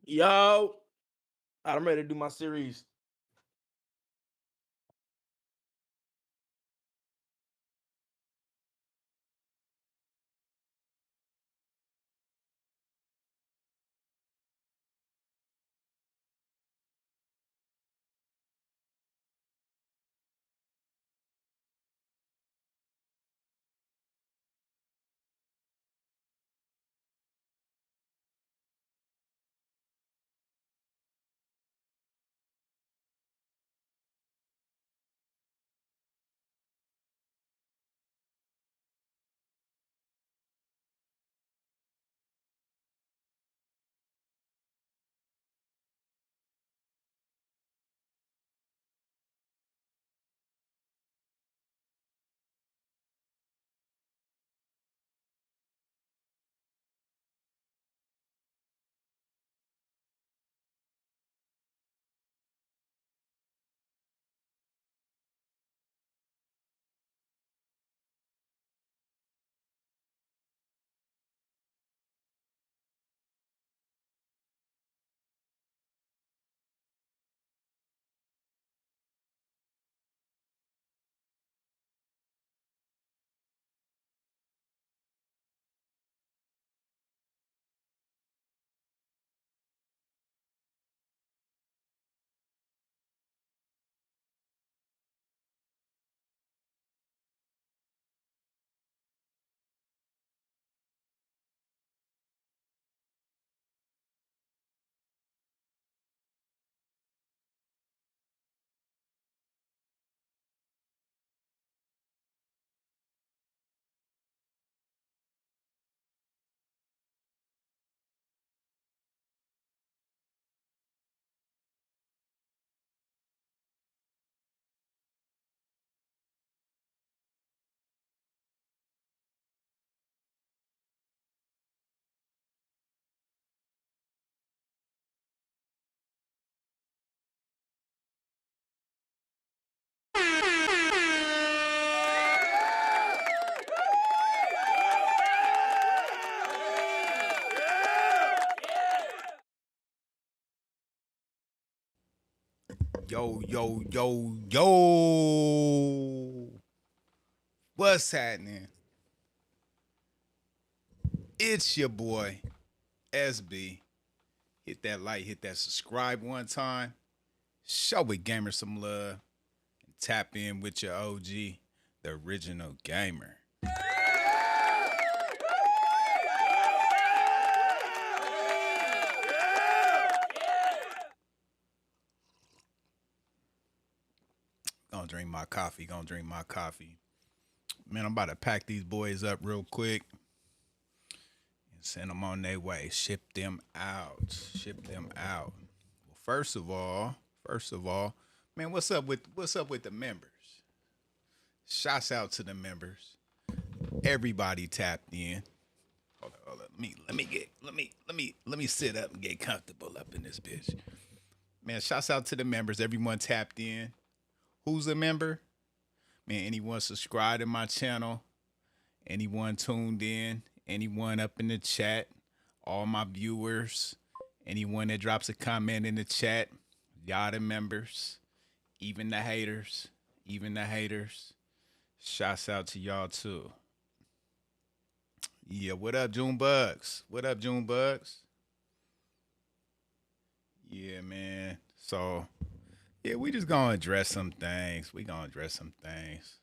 Yo, I'm ready to do my series. Yo, yo, yo, yo. What's happening? It's your boy, SB. Hit that like, hit that subscribe one time. Show with gamers some love. And tap in with your OG, the original gamer. Gonna drink my coffee. Man, I'm about to pack these boys up real quick and send them on their way. Ship them out. Ship them out. Well, first of all, man, what's up with the members? Shouts out to the members. Everybody tapped in. Hold on. Let me sit up and get comfortable up in this bitch. Man, shouts out to the members. Everyone tapped in. Who's a member? Man, anyone subscribed to my channel? Anyone tuned in? Anyone up in the chat? All my viewers? Anyone that drops a comment in the chat? Y'all the members. Even the haters. Even the haters. Shouts out to y'all too. Yeah, what up, June Bugs? What up, June Bugs? Yeah, man. So, yeah, we just gonna address some things. We gonna address some things.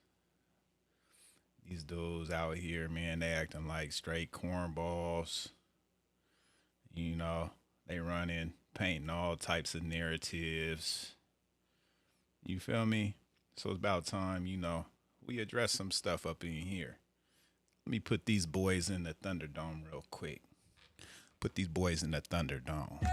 These dudes out here, man, they acting like straight cornballs. You know, they running, painting all types of narratives. You feel me? So it's about time, we address some stuff up in here. Let me put these boys in the Thunderdome real quick. Put these boys in the Thunderdome.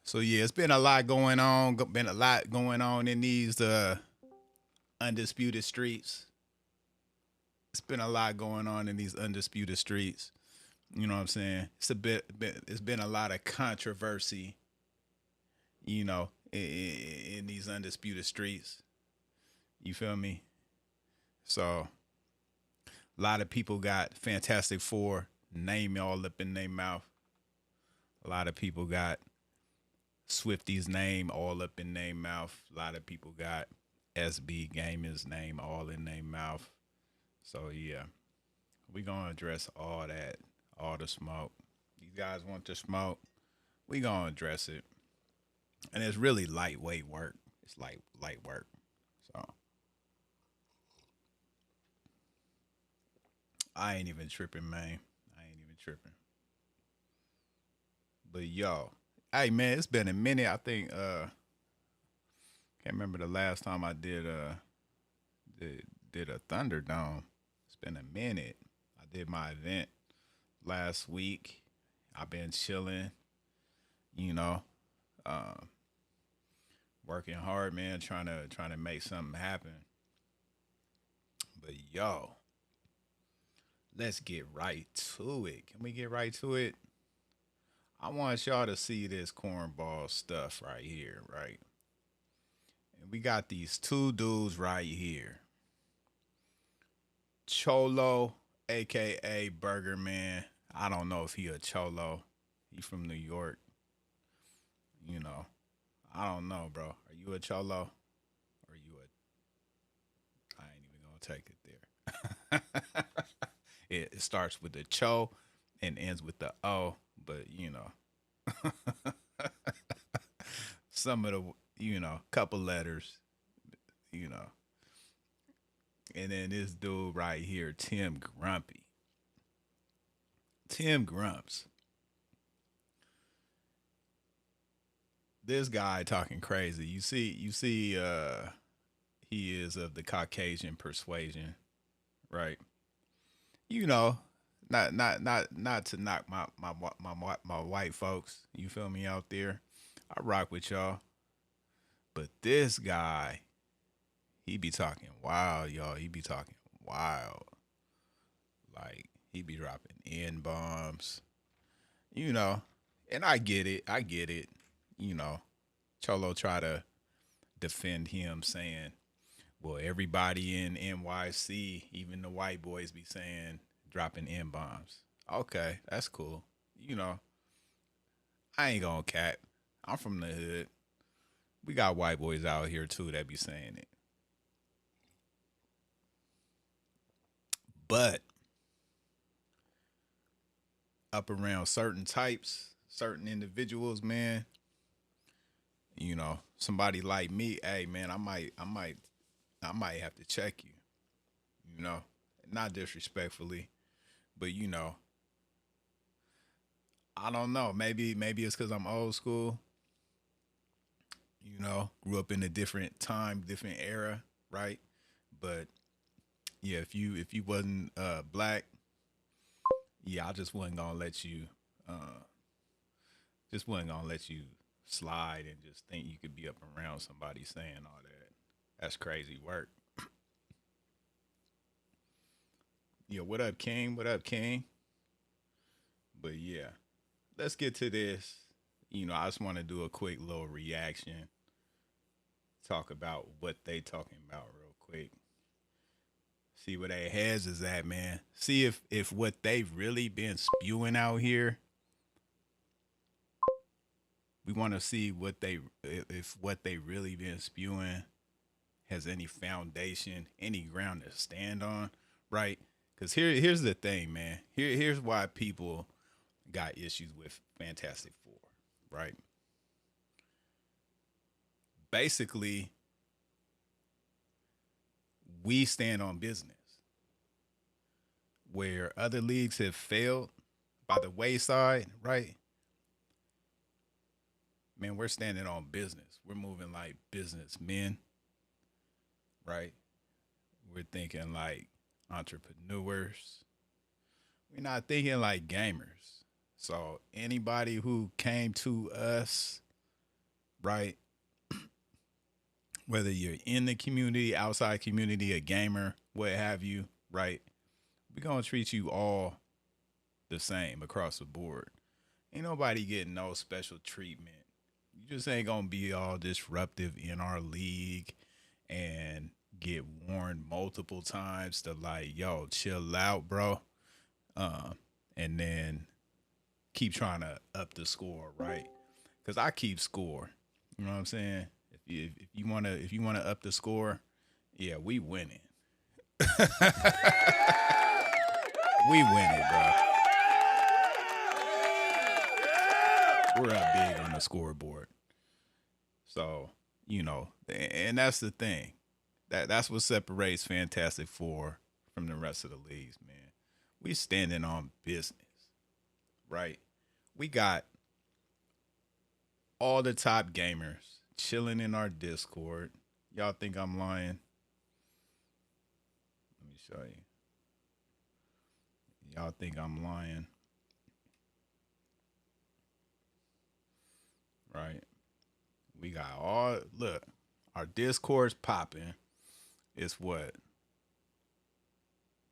So yeah, it's been a lot going on. Been a lot going on in these undisputed streets. It's been a lot going on in these undisputed streets. You know what I'm saying? It's been a lot of controversy. In these undisputed streets. You feel me? So A lot of people got Fantastic Four name all up in their mouth. A lot of people got Swifty's name all up in their mouth. A lot of people got SB Gaming's name all in their mouth. So yeah, we gonna address all that, all the smoke. These guys want the smoke. We gonna address it, and it's really lightweight work. It's light work. So I ain't even tripping, man. I ain't even tripping. But yo, hey man, it's been a minute. I think can't remember the last time I did a Thunderdome. It's been a minute. I did my event last week. I've been chilling, you know, uh, working hard, man, trying to make something happen. But yo, let's get right to it. Can we get right to it? I want y'all to see this cornball stuff right here, right? And we got these two dudes right here. Cholo, aka Burger Man. I don't know if he a cholo. He from New York. You know. I don't know, bro. Are you a cholo? Or are you a I ain't even gonna take it there. It starts with the cho and ends with the o, but you know. Some of the couple letters, you know. And then this dude right here, Tim Grumpy. Tim Grumps. This guy talking crazy. You see he is of the Caucasian persuasion, right? You know, not to knock my white folks. You feel me out there? I rock with y'all. But this guy, he be talking wild, y'all. He be talking wild. Like, he be dropping N bombs, you know. And I get it. I get it. You know, Cholo try to defend him saying, well, everybody in NYC, even the white boys be saying dropping N bombs. Okay, that's cool. You know, I ain't gonna cap. I'm from the hood. We got white boys out here too that be saying it. But up around certain types, certain individuals, man, you know, somebody like me, hey man, I might have to check you, you know. Not disrespectfully, but you know, I don't know. Maybe it's cause I'm old school. You know, grew up in a different time, different era, right? But yeah, if you wasn't black, yeah, I just wasn't gonna let you uh just wasn't gonna let you slide and just think you could be up around somebody saying all that. That's crazy work. Yeah, what up, King? What up, King? But yeah, let's get to this. You know, I just want to do a quick little reaction, talk about what they talking about real quick. See where their heads is at, man. See if what they've really been spewing out here. We want to see what they if what they really been spewing has any foundation, any ground to stand on, right? Because here's the thing, man. Here's why people got issues with Fantastic Four, right? Basically, we stand on business where other leagues have failed by the wayside, right? Man, we're standing on business. We're moving like businessmen, right? We're thinking like entrepreneurs. We're not thinking like gamers. So anybody who came to us, right, whether you're in the community, outside community, a gamer, what have you, right, we're gonna treat you all the same across the board. Ain't nobody getting no special treatment. You just ain't gonna be all disruptive in our league and get warned multiple times to like, yo, chill out, bro. And then keep trying to up the score, right? Because I keep score. You know what I'm saying? If you wanna up the score, yeah, we winning. We winning, bro. We're up big on the scoreboard. So, and that's the thing. That's what separates Fantastic Four from the rest of the leagues, man. We standing on business, right? We got all the top gamers chilling in our Discord. Y'all think I'm lying? Let me show you. Y'all think I'm lying? Right? We got look, our Discord's popping. It's what?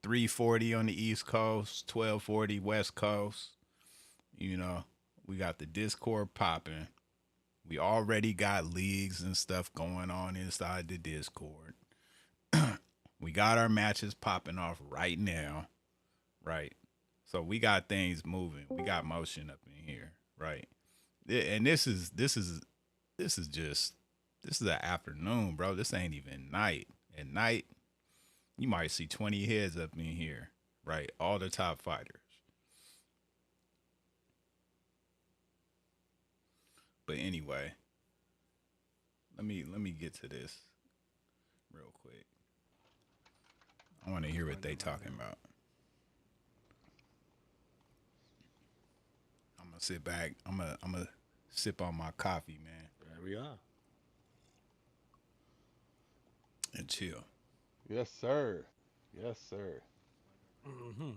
340 on the East Coast, 1240 West Coast. We got the Discord popping. We already got leagues and stuff going on inside the Discord. We got our matches popping off right now, right? So we got things moving. We got motion up in here, right? And this is an afternoon, bro. This ain't even night. At night, you might see 20 heads up in here, right? All the top fighters. But anyway, let me get to this real quick. I want to hear what they talking about. I'm gonna sit back. I'm gonna sip on my coffee, man. There we are. And chill. Yes, sir. Yes, sir. Mm-hmm.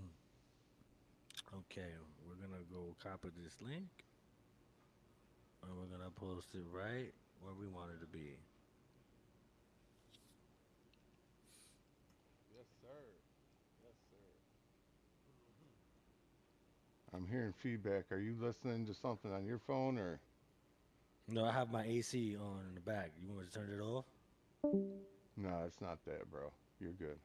Okay, we're gonna go copy this link, and we're gonna post it right where we want it to be. Yes, sir. Yes, sir. I'm hearing feedback. Are you listening to something on your phone or? No, I have my AC on in the back. You want me to turn it off? No, it's not that, bro. You're good.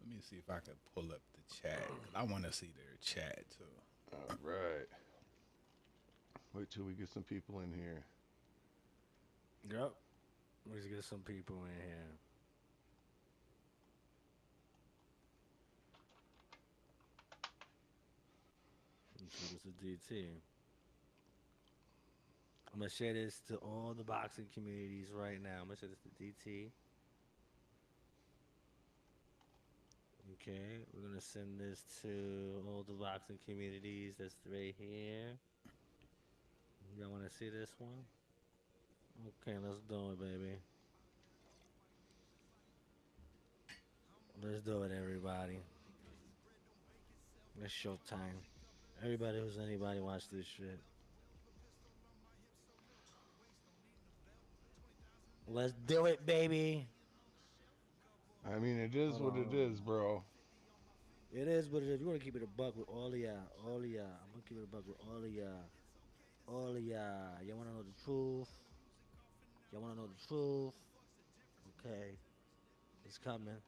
Let me see if I can pull up the chat. I want to see their chat too. All right. Wait till we get some people in here. Yep. Let's get some people in here. Let's see what's the DT. I'm gonna share this to all the boxing communities right now. I'm gonna share this to DT. Okay, we're gonna send this to all the boxing communities. That's right here. Y'all wanna see this one? Okay, let's do it, baby. Let's do it, everybody. It's showtime. Everybody who's anybody watch this shit. Let's do it, baby. I mean, it is Hold what it on. is, bro. It is, but if you want to keep it a buck with all of y'all, I'm gonna keep it a buck with all of y'all. Y'all wanna know the truth? Y'all wanna know the truth? Okay, it's coming.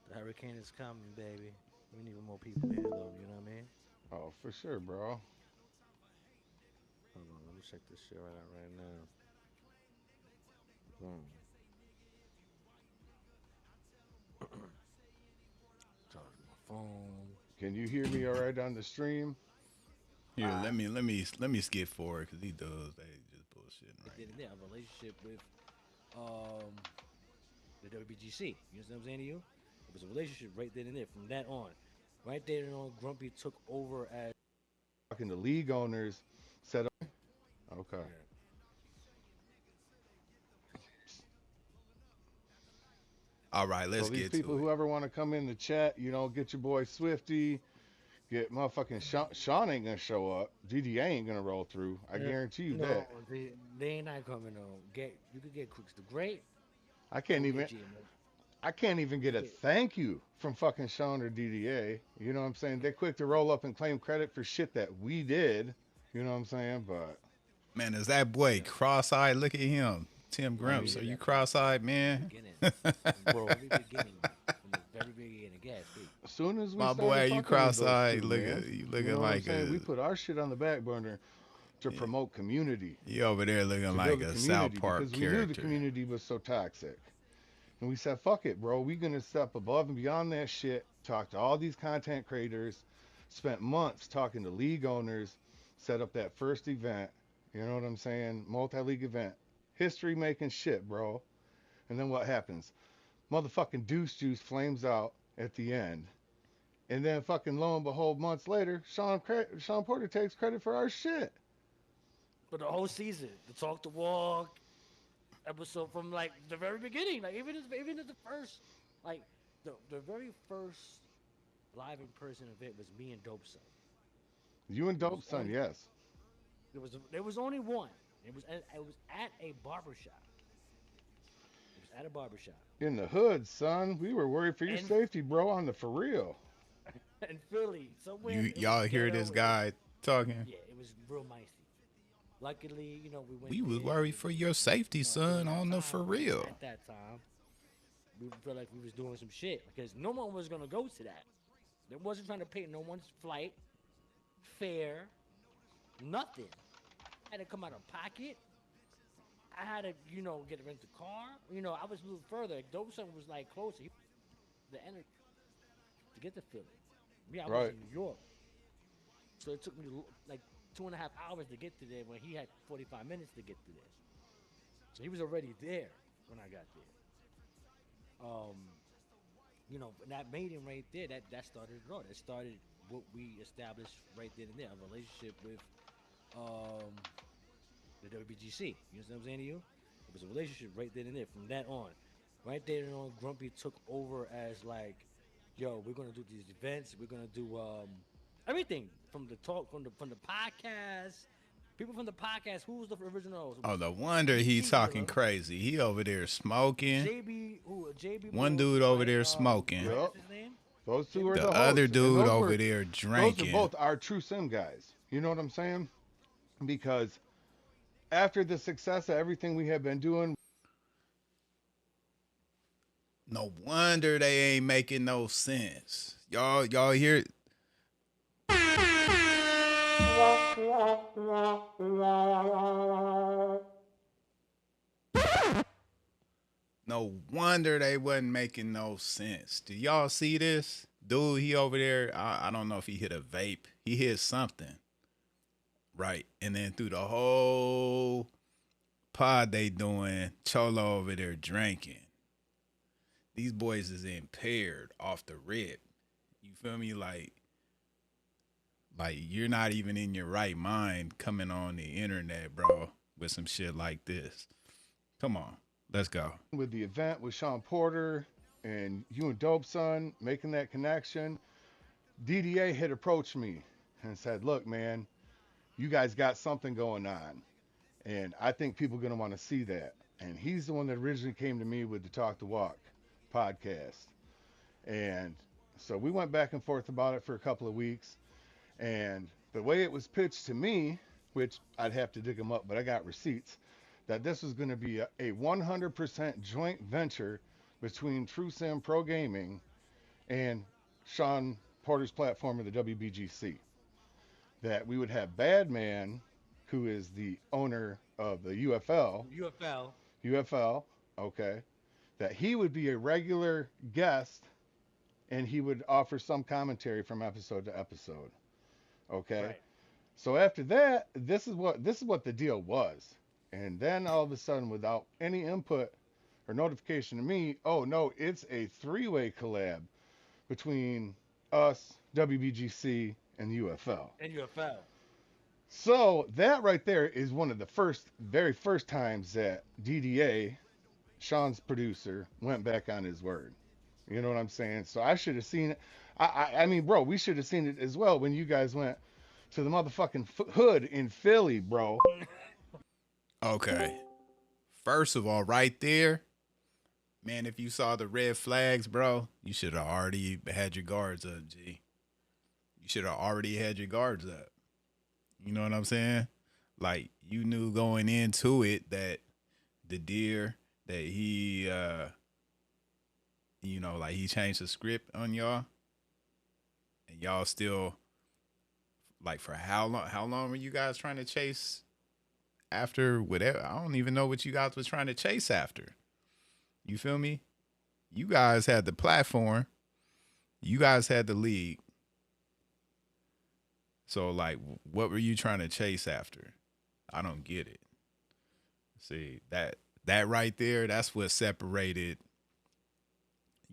The hurricane is coming, baby. We need more people here, though. You know what I mean? Oh, for sure, bro. Hold on, let me check this shit right out right now. Boom. Charge my phone. Can you hear me all right on the stream? Here, let me skip forward because these dudes they just bullshitting Right right then and now. there, a relationship with um the WBGC. You understand what I'm saying to you? It was a relationship right then and there. From that on, right there and on, Grumpy took over as Talking to league owners, said, okay. yeah. All right, So let's these get people, to it. whoever want to come in the chat, get your boy Swifty, get motherfucking Sean ain't gonna show up. DDA ain't gonna roll through. I guarantee you No, that. they ain't not coming on. You could get Crooks the Great. I Go can't even. get you. I can't even You get a get thank you from fucking Sean or DDA. You know what I'm saying? They're quick to roll up and claim credit for shit that we did. You know what I'm saying? But Man, is that boy cross-eyed? Look at him. Tim Oh, you Grimps, are hear you that from cross-eyed, the man? beginning, from the bro, very beginning, from the very beginning. Gas B. as soon as we My boy, started you fucking with those cross-eyed. two, man, You you looking know what I'm like saying? a We put our shit on the back burner to promote community, you over there looking to like build a a South community Park because we knew the character. community was so toxic. And we said, fuck it, bro. We're going to step above and beyond that shit, talk to all these content creators, spent months talking to league owners, set up that first event. You know what I'm saying? Multi league event. History making shit, bro. And then what happens? Motherfucking Deuce Juice flames out at the end. And then fucking lo and behold, months later, Sean Porter takes credit for our shit. But the whole season, the talk the walk episode from like the very beginning, like even at the first, like the very first live in person event was me and Dope Son. You and It was Dope Son, only yes. there was only one. It was at a barbershop. It was at a barbershop. In the hood, son. We were worried for your And safety, bro, on the for real. in Philly, somewhere You it was y'all hear this ghetto. It was guy talking? yeah, it was real micey. Luckily, we went We was there. worried for your safety, During son, that on the time, for real. at that time, we felt like we was doing some shit because no one was gonna go to that. They wasn't trying to pay no one's flight, fare, nothing. I had to come out of pocket. I had to, get a rent a car. I was a little further. Dope Son was like closer. The energy to get to Philly. Me, I was Right. in New York, so it took me like 2.5 hours to get to there when he had 45 minutes to get to there. So he was already there when I got there. And that meeting right there, that started it all. That started what we established right then and there, a relationship with the WBGC. You understand what I'm saying to you? It was a relationship right then and there. From that on, right there and on, Grumpy took over as like, yo, we're gonna do these events. We're gonna do everything from the talk, from the podcast. People from the podcast. Who was the original? Oh, the wonder he BT talking Dilla, crazy. He over there smoking. JB One Bulls, dude over right? there smoking. Right, Yup. that's his name. Those two JB were The the Bulls. other hosts. And dude over there those are drinking. both our true sim guys. You know what I'm saying? Because after the success of everything we have been doing, No wonder they ain't making no sense. Y'all hear? No wonder they wasn't making no sense. Do y'all see this? Dude, he over there, I don't know if he hit a vape. He hit something. Right. And then through the whole pod they doing, Cholo over there drinking. These boys is impaired off the rip. You feel me? Like you're not even in your right mind coming on the internet, bro, with some shit like this. Come on. Let's go. with the event with Sean Porter and you and Dope Son making that connection, DDA had approached me and said, look, man, you guys got something going on. And I think people are going to want to see that. And he's the one that originally came to me with the Talk the Walk podcast. And so we went back and forth about it for a couple of weeks. And the way it was pitched to me, which I'd have to dig them up, but I got receipts, that this was going to be a 100% joint venture between True Sim Pro Gaming and Sean Porter's platform of the WBGC. That we would have Badman, who is the owner of the UFL. UFL, okay, that he would be a regular guest and he would offer some commentary from episode to episode. Okay. Right. So after that, this is what the deal was. And then all of a sudden, without any input or notification to me, oh no, it's a three-way collab between us, WBGC, and UFL. And UFL. So that right there is one of the very first times that DDA, Sean's producer, went back on his word. You know what I'm saying? So I should have seen it. I mean, bro, we should have seen it as well when you guys went to the motherfucking hood in Philly, bro. Okay. First of all, right there, man, if you saw the red flags, bro, you should have already had your guards up, G. You should have already had your guards up. You know what I'm saying? Like you knew going into it that the deer that he like he changed the script on y'all and y'all still like for how long were you guys trying to chase after whatever? I don't even know what you guys was trying to chase after. You feel me? You guys had the platform. You guys had the league. So like what were you trying to chase after? I don't get it. See, that right there, that's what separated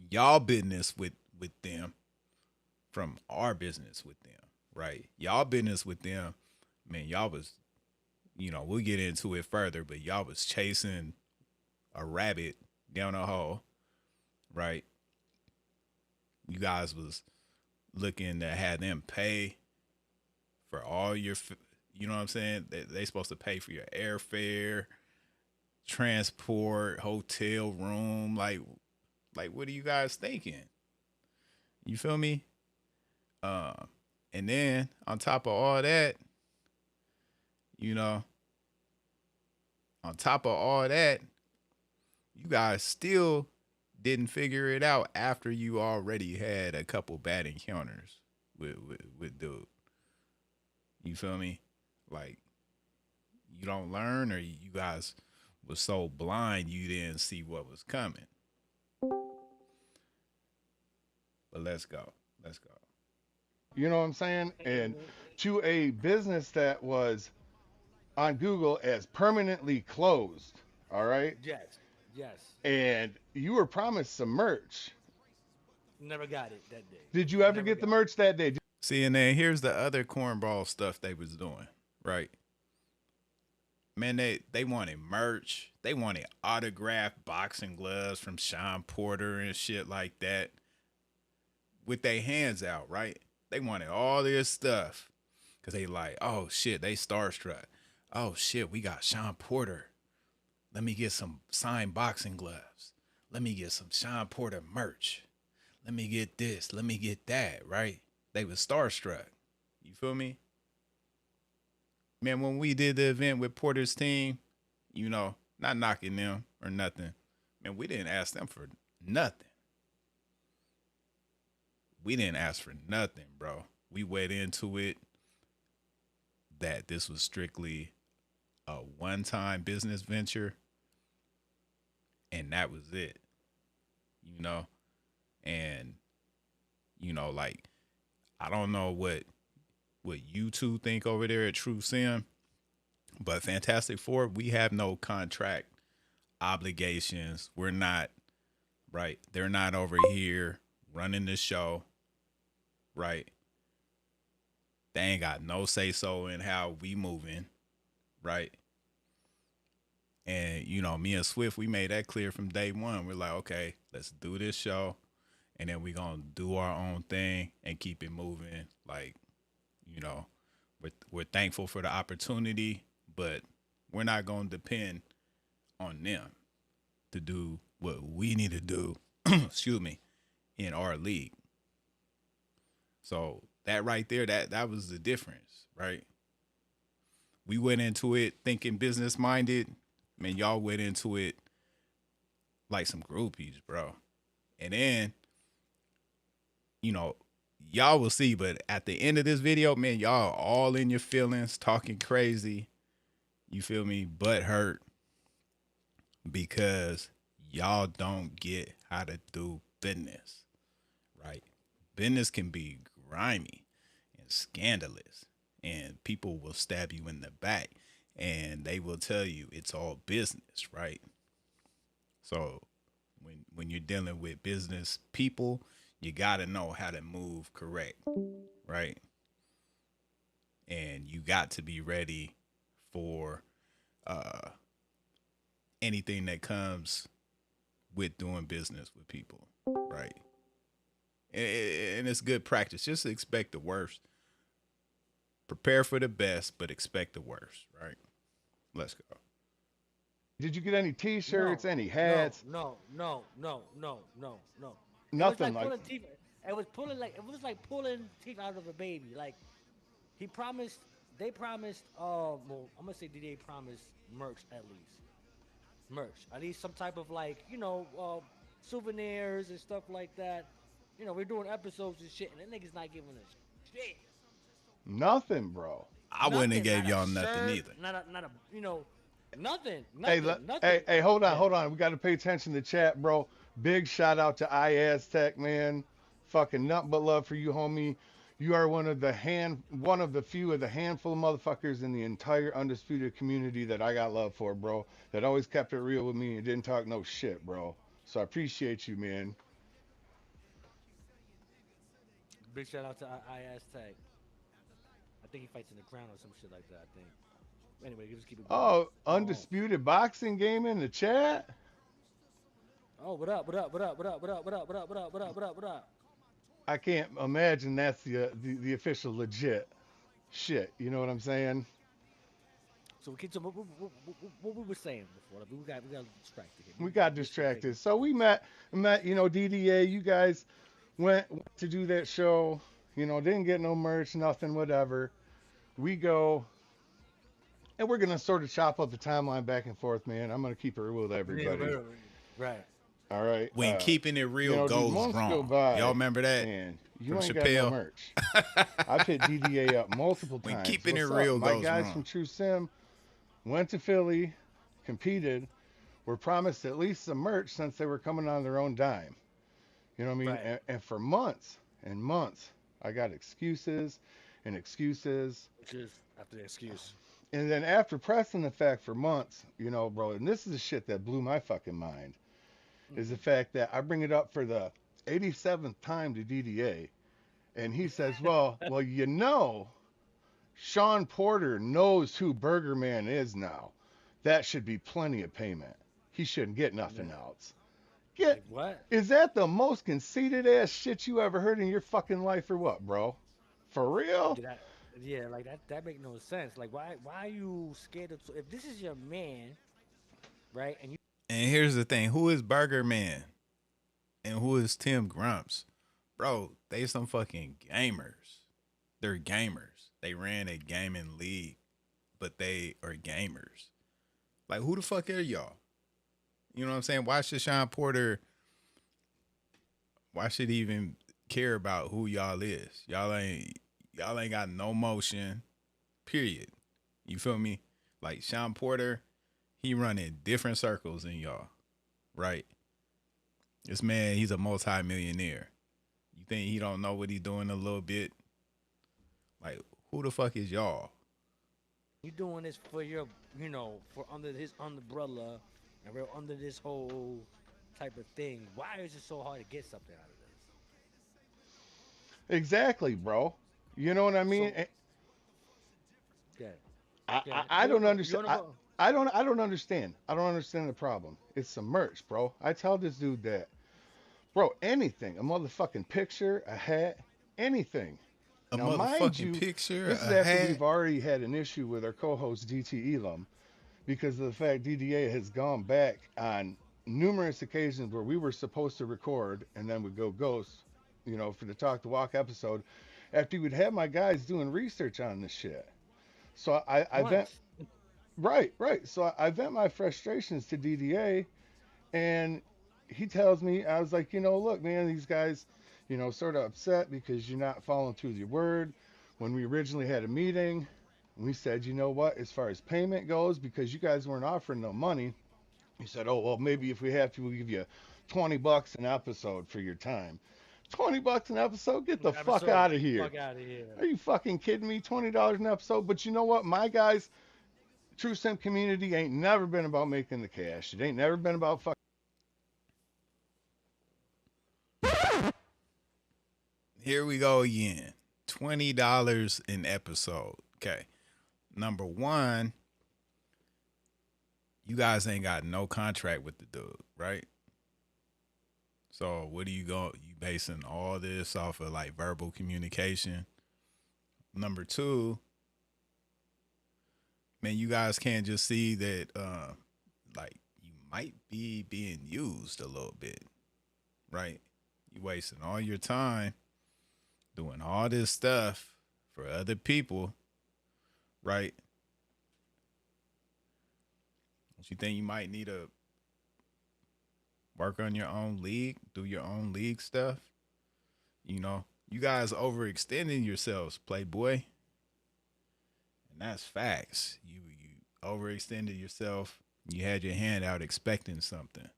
y'all business with them from our business with them, right? Y'all business with them, man, y'all was, we'll get into it further, but y'all was chasing a rabbit down a hole, right? You guys was looking to have them pay for all your, you know what I'm saying? They supposed to pay for your airfare, transport, hotel room, like what are you guys thinking? You feel me? And then on top of all that, you know, on top of all that, you guys still didn't figure it out after you already had a couple bad encounters with dude. You feel me? Like you don't learn, or you guys was so blind you didn't see what was coming. But let's go. Let's go. You know what I'm saying? And to a business that was on Google as permanently closed, all right? Yes, yes. And you were promised some merch. Never got it that day. Did you ever Never get the got it. merch that day? See, and then here's the other cornball stuff they was doing, right? Man, they wanted merch. They wanted autographed boxing gloves from Sean Porter and shit like that with their hands out, right? They wanted all this stuff because they like, oh shit, they starstruck. Oh shit, we got Sean Porter. Let me get some signed boxing gloves. Let me get some Sean Porter merch. Let me get this. Let me get that, right? They was starstruck. You feel me? Man, when we did the event with Porter's team, not knocking them or nothing, man, we didn't ask them for nothing. We didn't ask for nothing, bro. We went into it that this was strictly a one-time business venture, and that was it. You know, and like I don't know what you two think over there at True Sim, but Fantastic Four, we have no contract obligations. We're not right. They're not over here running the show, right? They ain't got no say so in how we moving, right? And me and Swift, we made that clear from day one. We're like, okay, let's do this show, and then we gonna do our own thing and keep it moving. Like, you know, we're thankful for the opportunity, but we're not gonna depend on them to do what we need to do. Excuse me, in our league. So that right there, that was the difference, right? We went into it thinking business minded. Man, y'all went into it like some groupies, bro. And then, you know, y'all will see, but at the end of this video, man, y'all all in your feelings, talking crazy. You feel me? Butt hurt because y'all don't get how to do business, right? Business can be grimy and scandalous, and people will stab you in the back, and they will tell you it's all business, right? So when you're dealing with business people, you got to know how to move correct, right? And you got to be ready for uh, anything that comes with doing business with people, right? And it's good practice. Just expect the worst. Prepare for the best, but expect the worst, right? Let's go. Did you get any No, T-shirts, any no, hats, no, no, no, no, no, no. It was nothing like like? pulling teeth. It was like pulling teeth out of a baby. Like he promised they promised. Well, I'm gonna say DDA promised merch at least. Merch, at least some type of like souvenirs and stuff like that. We're doing episodes and shit, and the niggas not giving us shit. Nothing, bro. I wouldn't have Nothing. gave Not a y'all nothing shirt. either. Not a. Nothing. Hey, Nothing. hey, Nothing. hey, hold on, Yeah. hold on. We got to pay attention to chat, bro. Big shout out to iAztec, man. Fucking nothing but love for you, homie. You are one of the few of the handful of motherfuckers in the entire Undisputed community that I got love for, bro. That always kept it real with me and didn't talk no shit, bro. So I appreciate you, man. Big shout out to IS Tag. I think he fights in the crown or some shit like that. I think. Anyway, just keep it going. Oh, Oh. Undisputed boxing game in the chat. Oh, what up? What up? What up? What up? What up? What up? What up? What up? What up? What up? What up? I can't imagine that's the official legit shit. You know what I'm saying? So we keep to what we were saying before. Like, we got distracted here. We got Let's just take distracted. So we met, DDA. You guys went to do that show. Didn't get no merch, nothing, whatever. We go, and we're gonna sort of chop up the timeline back and forth, man. I'm gonna keep it real with Yeah, everybody. right. All right. When keeping it real These goes months go wrong. by, Y'all remember that? and you From ain't got no Chappelle? merch. I've hit DDA up multiple When times. keeping What's it up? real My goes guys wrong. from True Sim went to Philly, competed, were promised at least some merch since they were coming on their own dime. You know what I mean? Right. And for months and months, I got excuses and excuses. Which is after the excuse. And then after pressing the fact for months, bro, and this is the shit that blew my fucking mind, is the fact that I bring it up for the 87th time to DDA, and he says, well, Sean Porter knows who Burger Man is now. That should be plenty of payment. He shouldn't get nothing Yeah. else. Like what? Is that the most conceited ass shit you ever heard in your fucking life or what, bro? For real? Did I? Yeah, like that make no sense. Like why are you scared of? If this is your man, right, and you And here's the thing: who is Burger Man, and who is Tim Grumps? Bro, they some fucking gamers. They're gamers. They ran a gaming league, but they are gamers. Like, who the fuck are y'all? You know what I'm saying? Why should Sean Porter? Why should he even care about who y'all is? Y'all ain't got no motion. Period. You feel me? Like Sean Porter, he running different circles than y'all, right? This man, he's a multi-millionaire. You think he don't know what he's doing a little bit? Like, who the fuck is y'all? doing this for your, for under his umbrella, and we're under this whole type of thing. Why is it so hard to get something out of Exactly, bro. You know what I this? mean? So yeah, yeah. I don't You understand. wanna go? I don't understand. I don't understand the problem. It's some merch, bro. I tell this dude that, bro, anything, a motherfucking picture, a hat, anything. A Now, mind motherfucking you, picture, this is a after hat. we've already had an issue with our co-host DT Elam because of the fact DDA has gone back on numerous occasions where we were supposed to record and then would go ghost, for the Talk the Walk episode after he would have my guys doing research on this shit. So I vent, Once. right. So I vent my frustrations to DDA, and he tells me, I was like, look, man, these guys, sort of upset because you're not following through with your word. When we originally had a meeting, we said, you know what, as far as payment goes, because you guys weren't offering no money, he said, oh, well, maybe if we have to, we'll give you $20 an episode for your time. $20 an episode? Get the fuck Episode. out of here. Fuck out of here. Are you fucking kidding me? $20 an episode? But you know what? My guys, True Simp community ain't never been about making the cash. It ain't never been about fucking. Here we go again. $20 an episode. Okay. Number one, you guys ain't got no contract with the dude, right? So what are you basing all this off of like verbal communication? Number two, man, you guys can't just see that like you might be being used a little bit, right? You wasting all your time doing all this stuff for other people, right? Don't you think you might need to work on your own league, do your own league stuff? You know, you guys overextending yourselves, Playboy, and that's facts. You overextended yourself. You had your hand out expecting something.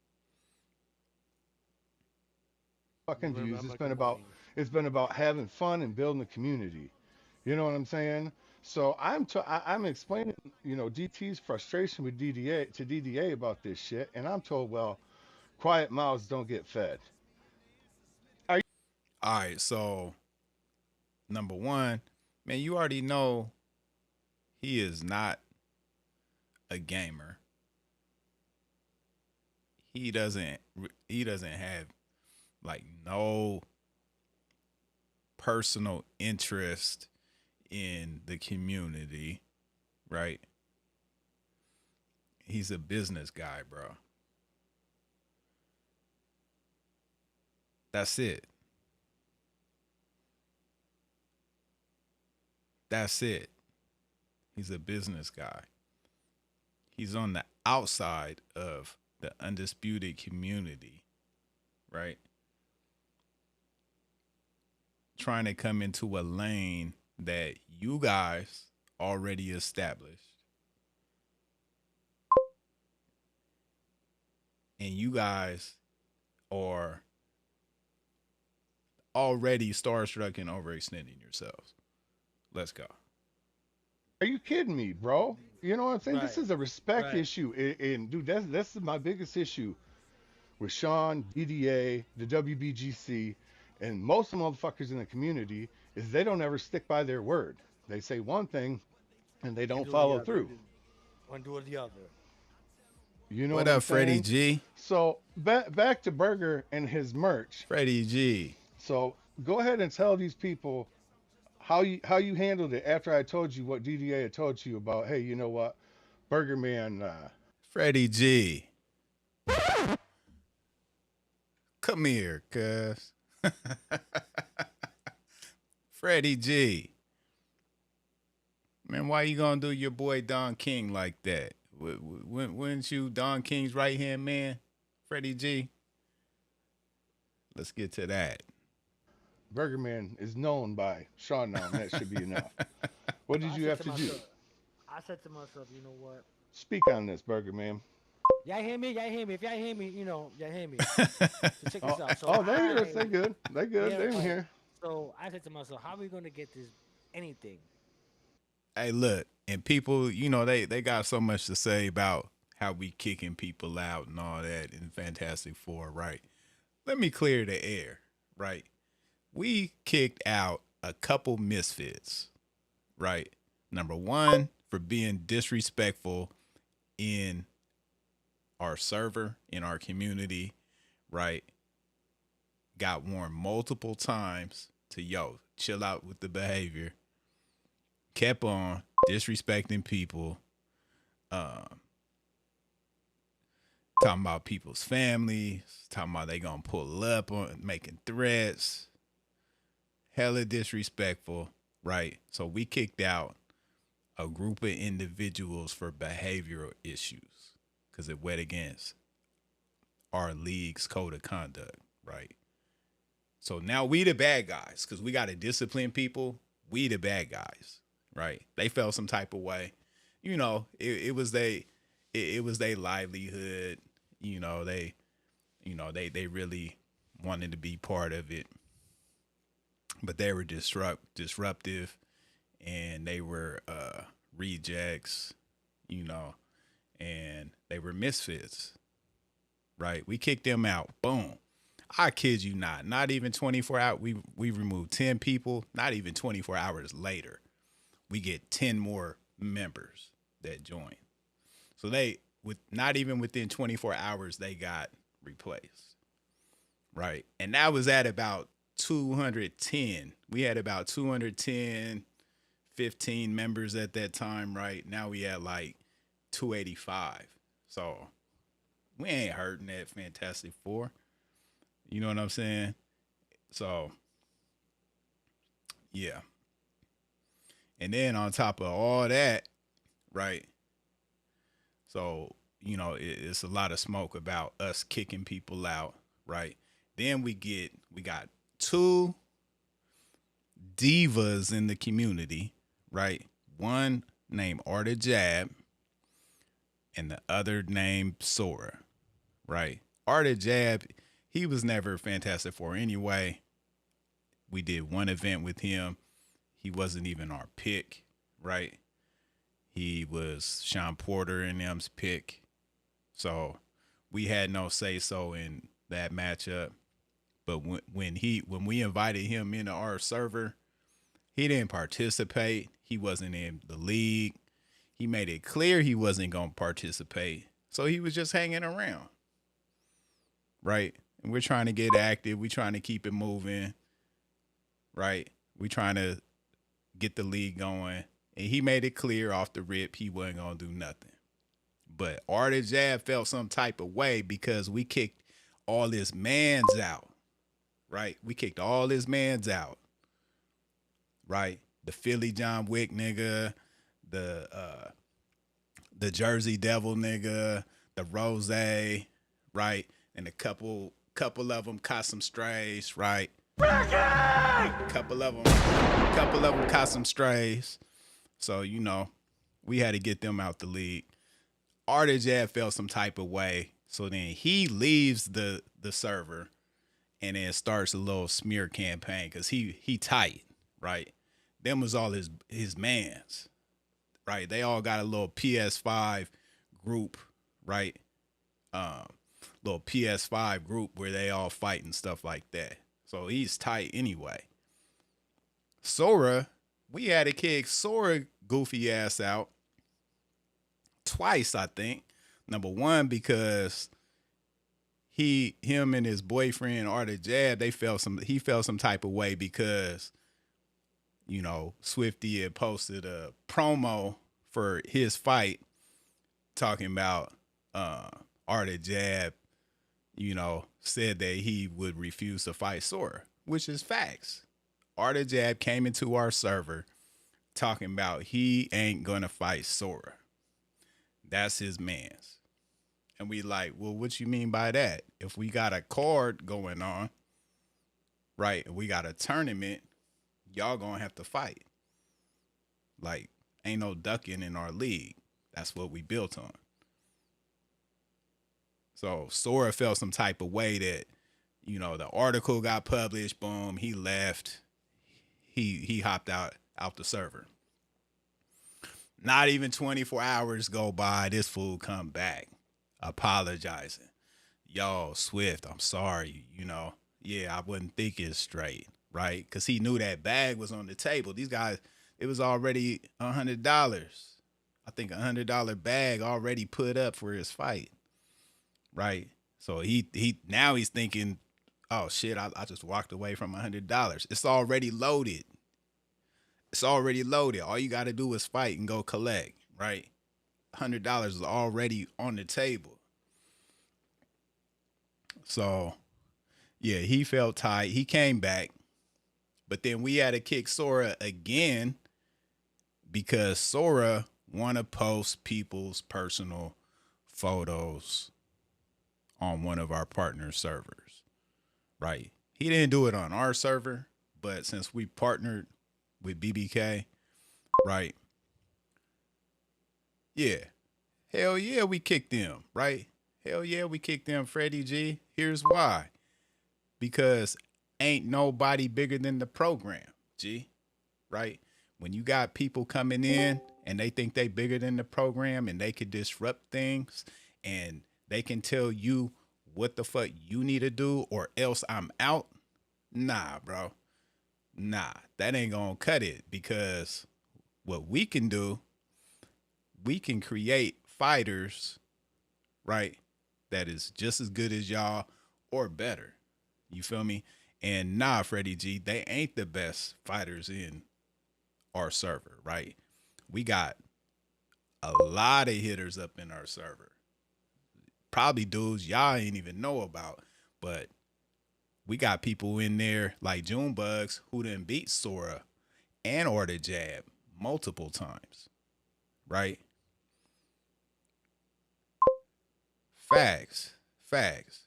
Fucking Worry views. about making money. It's been about having fun and building a community. You know what I'm saying? So I'm explaining, DT's frustration with DDA to DDA about this shit, and I'm told, well, quiet mouths don't get fed. Are All right, so number one, man, you already know he is not a gamer. He doesn't he doesn't have like no personal interest in the community, right? He's a business guy, bro. That's it. That's it. He's a business guy. He's on the outside of the undisputed community, right? Trying to come into a lane that you guys already established. And you guys are already starstruck and overextending yourselves. Let's go. you kidding me, bro? You know what I'm saying? This Right, is a respect right. issue, and dude, that's my biggest issue with Sean, DDA, the WBGC, and most of the motherfuckers in the community is they don't ever stick by their word. They say one thing and they And don't do the follow other. through. One do the other. You know What what I'm up, Freddie saying? G? So back to Burger and his merch. Freddie G. So go ahead and tell these people how you handled it after I told you what DDA had told you about. Hey, you know what, Burger Man? Freddie G. Come here, cuz. Freddie G. Man, why you gonna do your boy Don King like that? Wouldn't you Don King's right hand man, Freddie G? Let's get to that. Burger Man is known by Sean now, and that should be enough. What So did I you said have to to do? myself, you know what? Speak on this, Burger Man. Y'all hear me? Y'all hear me? If y'all hear me, y'all hear me. So check this Oh, out. So oh, they hear us. They good. They good. yeah, They in right. here. So I said to myself, how are we gonna get this anything? Hey, look, and people, they got so much to say about how we kicking people out and all that in Fantastic Four, right? Let me clear the air, right? We kicked out a couple misfits, right? Number one, for being disrespectful in our server, in our community, right? Got warned multiple times to, chill out with the behavior. Kept on disrespecting people, um, talking about people's families, talking about they gonna pull up on making threats, hella disrespectful, right? So we kicked out a group of individuals for behavioral issues because it went against our league's code of conduct, right? So now we the bad guys because we got to discipline people. We the bad guys, right? They felt some type of way. It was it was their livelihood. They really wanted to be part of it, but they were disruptive, and they were rejects, you know, and they were misfits, right? We kicked them out. Boom. I kid you not. Not even 24 hours. We removed 10 people. Not even 24 hours later, we get 10 more members that join. So they with not even within 24 hours they got replaced, right? And that was at about 210. We had about 210, 15 members at that time, right? Now we had like 285. So we ain't hurting that Fantastic Four. You know what I'm saying? So yeah. And then on top of all that, right? So, it's a lot of smoke about us kicking people out, right? Then we got two divas in the community, right? One named Arta Jab and the other named Sora, right? Arta Jab, he was never Fantastic Four anyway. We did one event with him. He wasn't even our pick, right? He was Sean Porter and them's pick. So we had no say so in that matchup. But when we invited him into our server, he didn't participate. He wasn't in the league. He made it clear he wasn't going to participate. So he was just hanging around. Right? And we're trying to get active. We're trying to keep it moving. Right? We're trying to get the league going. And he made it clear off the rip he wasn't going to do nothing. But Arta Jab felt some type of way because we kicked all his mans out. Right? We kicked all his mans out. Right? The Philly John Wick nigga, the Jersey Devil nigga, the Rose, right? And a couple of them caught some strays, right? Couple of them caught some strays. So, we had to get them out the league. Arta Jab felt some type of way. So then he leaves the server and then starts a little smear campaign because he tight, right? Them was all his mans, right? They all got a little PS5 group, right? Little PS5 group where they all fight and stuff like that. So he's tight anyway. Sora, we had to kick Sora goofy ass out twice, I think. Number one, because him and his boyfriend Arta Jab, he felt some type of way because Swifty had posted a promo for his fight talking about Arta Jab, said that he would refuse to fight Sora, which is facts. Arta Jab came into our server talking about he ain't gonna fight Sora. That's his man's. And we like, well, what you mean by that? If we got a card going on, right, we got a tournament, y'all gonna have to fight. Like, ain't no ducking in our league. That's what we built on. So Sora felt some type of way that, the article got published, boom, he left. He hopped out the server. Not even 24 hours go by, this fool come back apologizing. Yo, Swift, I'm sorry, yeah, I wasn't thinking straight, right? Because he knew that bag was on the table. These guys, it was already $100. I think $100 bag already put up for his fight, right? So he now he's thinking, oh shit, I just walked away from $100. It's already loaded. It's already loaded. All you got to do is fight and go collect, right? $100 is already on the table. So, yeah, he felt tight. He came back. But then we had to kick Sora again because Sora want to post people's personal photos on one of our partner servers, right? He didn't do it on our server, but since we partnered with BBK, right? Yeah. Hell yeah, we kicked them, right? Hell yeah, we kicked them, Freddie G. Here's why. Because ain't nobody bigger than the program, G, right? When you got people coming in and they think they bigger than the program and they could disrupt things and they can tell you what the fuck you need to do or else I'm out. Nah, bro. Nah, that ain't gonna cut it because what we can do, we can create fighters, right, that is just as good as y'all or better. You feel me? And nah, Freddie G, they ain't the best fighters in our server, right? We got a lot of hitters up in our server. Probably dudes y'all ain't even know about, but we got people in there like Junebugs who done beat Sora and Arta Jab multiple times, right? Facts. Facts.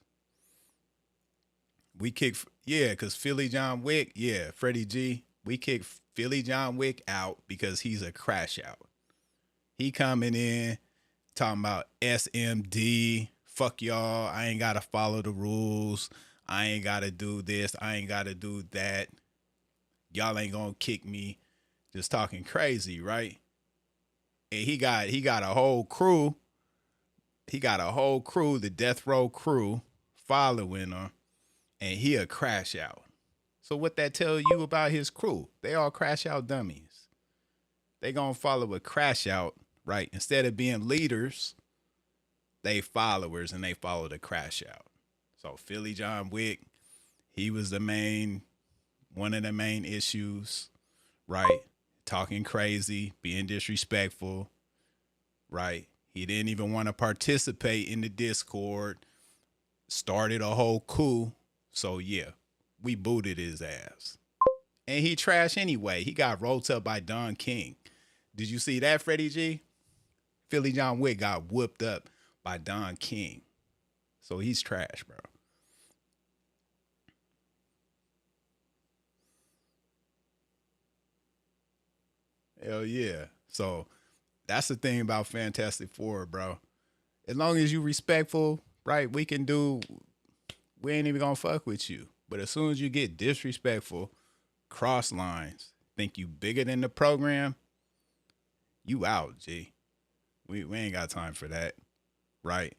We kick, yeah, because Philly John Wick, yeah, Freddie G, we kick Philly John Wick out because he's a crash out. He coming in talking about SMD, fuck y'all, I ain't got to follow the rules. I ain't got to do this. I ain't got to do that. Y'all ain't going to kick me. Just talking crazy, right? And he got a whole crew. He got a whole crew, the Death Row crew, following him, and he a crash out. So what that tell you about his crew? They all crash out dummies. They gonna follow a crash out, right? Instead of being leaders, they followers and they follow the crash out. So Philly John Wick, he was one of the main issues, right? Talking crazy, being disrespectful, right? He didn't even want to participate in the Discord, started a whole coup. So yeah, we booted his ass. And he trash anyway. He got rolled up by Don King. Did you see that, Freddie G? Philly John Wick got whooped up by Don King. So he's trash, bro. Hell yeah. So that's the thing about Fantastic Four, bro. As long as you respectful, right, we ain't even gonna fuck with you. But as soon as you get disrespectful, cross lines, think you bigger than the program, you out, G. We ain't got time for that, right?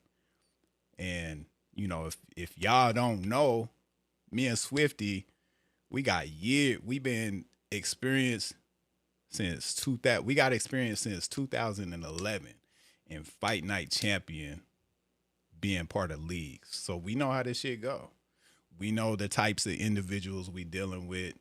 And, if y'all don't know, me and Swifty, we been experienced we got experience since 2011 in Fight Night Champion being part of leagues. So we know how this shit go. We know the types of individuals we dealing with,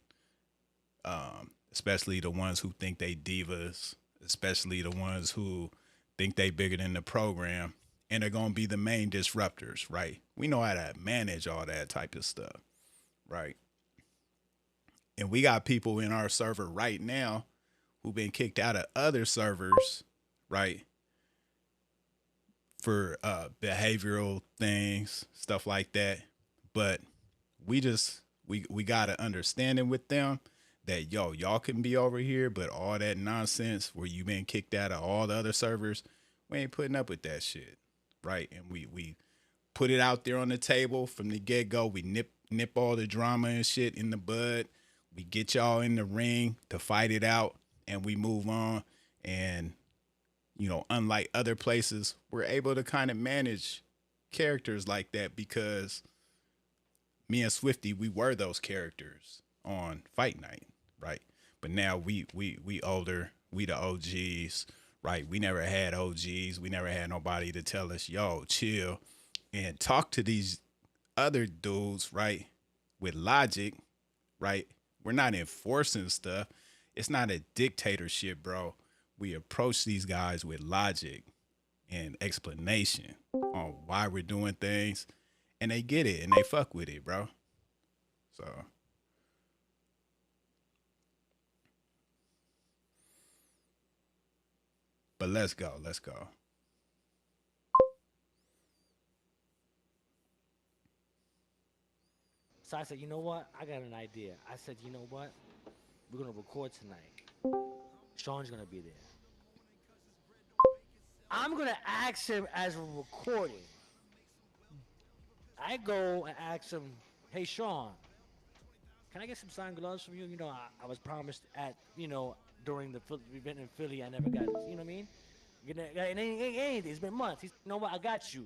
especially the ones who think they divas, especially the ones who think they bigger than the program, and they're going to be the main disruptors, right? We know how to manage all that type of stuff, right? And we got people in our server right now who've been kicked out of other servers, right? For behavioral things, stuff like that. But we got an understanding with them that, y'all can be over here, but all that nonsense where you been kicked out of all the other servers, we ain't putting up with that shit, right? And we put it out there on the table from the get-go. We nip all the drama and shit in the bud. We get y'all in the ring to fight it out, and we move on. And, unlike other places, we're able to kind of manage characters like that because me and Swifty, we were those characters on Fight Night, right? But now we older, we the OGs, right? We never had OGs. We never had nobody to tell us, yo, chill and talk to these other dudes, right? With logic, right? We're not enforcing stuff. It's not a dictatorship, bro. We approach these guys with logic and explanation on why we're doing things, and they get it and they fuck with it, bro. So, but let's go. So I said, you know what? I got an idea. I said, you know what? We're gonna record tonight. Sean's gonna be there. I'm gonna ask him as we're recording. I go and ask him, hey Sean, can I get some signed gloves from you? I was promised at, during the event in Philly, I never got it. You know what I mean? And it ain't, it's been months. He's, you know what? I got you.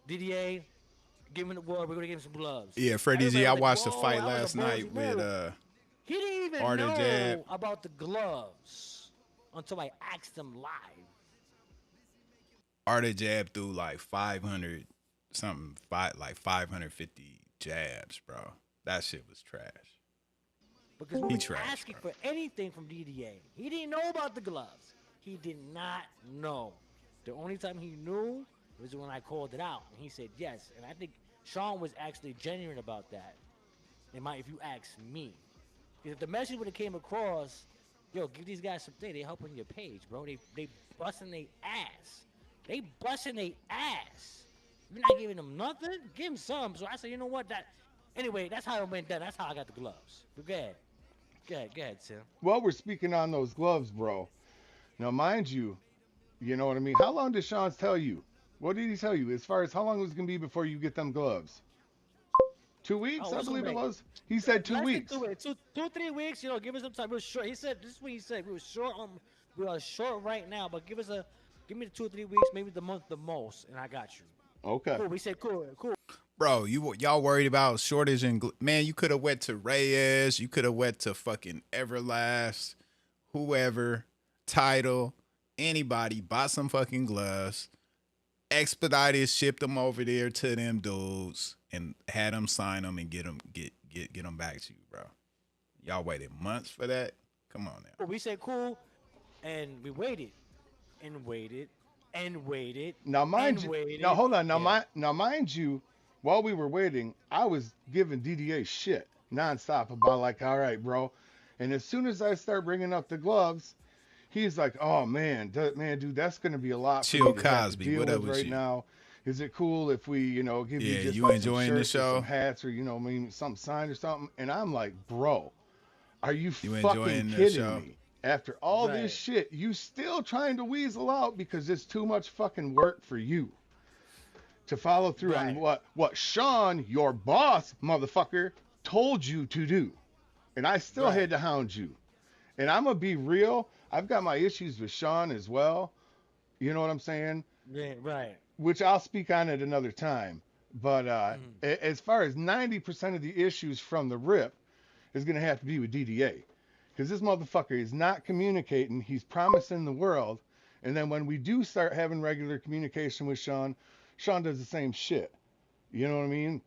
DDA, give him the word. We're gonna give him some gloves. Yeah, Freddie G, Everybody I was like, watched the whoa, fight that was last a night ballsy with move. He didn't even Arter know Jab. about the gloves until I asked him live. Arter Jab threw like 500 something, like 550 jabs, bro. That shit was trash. Because we He were trash, asking bro. for anything from DDA. He didn't know about the gloves. He did not know. The only time he knew was when I called it out. And he said yes. And I think Sean was actually genuine about that. If you ask me. If the message would have came across, yo, give these guys some thing. They helping your page, bro. They busting their ass. They busting their ass. You're not giving them nothing. Give them some. So I said, you know what? That anyway. That's how it went down. That's how I got the gloves. But go ahead, Tim. Well, we're speaking on those gloves, bro. Now, mind you, you know what I mean? How long did Sean tell you? What did he tell you as far as how long it was going to be before you get them gloves? 2 weeks, Oh, I what's some believe it like was. He said two less than weeks. 2 weeks, 3 weeks. You know, give us some time. We're short. He said this is what he said. We were short on. We are short right now, but give me the 2 or 3 weeks, maybe the month the most, and I got you. Okay. Cool. We said cool, cool. Bro, y'all worried about shortage and man, you could have went to Reyes, you could have went to fucking Everlast, whoever, Title, anybody, bought some fucking gloves, expedited, shipped them over there to them dudes, and had them sign them and get them back to you, bro. Y'all waited months for that. Come on now. We said cool, and we waited, and waited, and waited, Now, mind and you, waited. now hold on. Yeah. Now, mind you, while we were waiting, I was giving DDA shit nonstop about like, all right, bro. And as soon as I start bringing up the gloves, he's like, oh man, dude, that's gonna be a lot for Chill me to have to Cosby, deal what up with with right you? now. Is it cool if we, give Yeah, you just you like enjoying some the shirts or show? some hats or something signed or something? And I'm like, bro, are you You fucking enjoying the kidding show? me? After all this Right. shit, you still trying to weasel out because it's too much fucking work for you to follow through on Right. what Sean, your boss, motherfucker, told you to do. And I still Right. had to hound you. And I'm gonna be real. I've got my issues with Sean as well. You know what I'm saying? Yeah. Right. Which I'll speak on at another time. But Mm-hmm. as far as 90% of the issues from the rip is gonna have to be with DDA, because this motherfucker is not communicating. He's promising the world, and then when we do start having regular communication with Sean, Sean does the same shit. You know what I mean?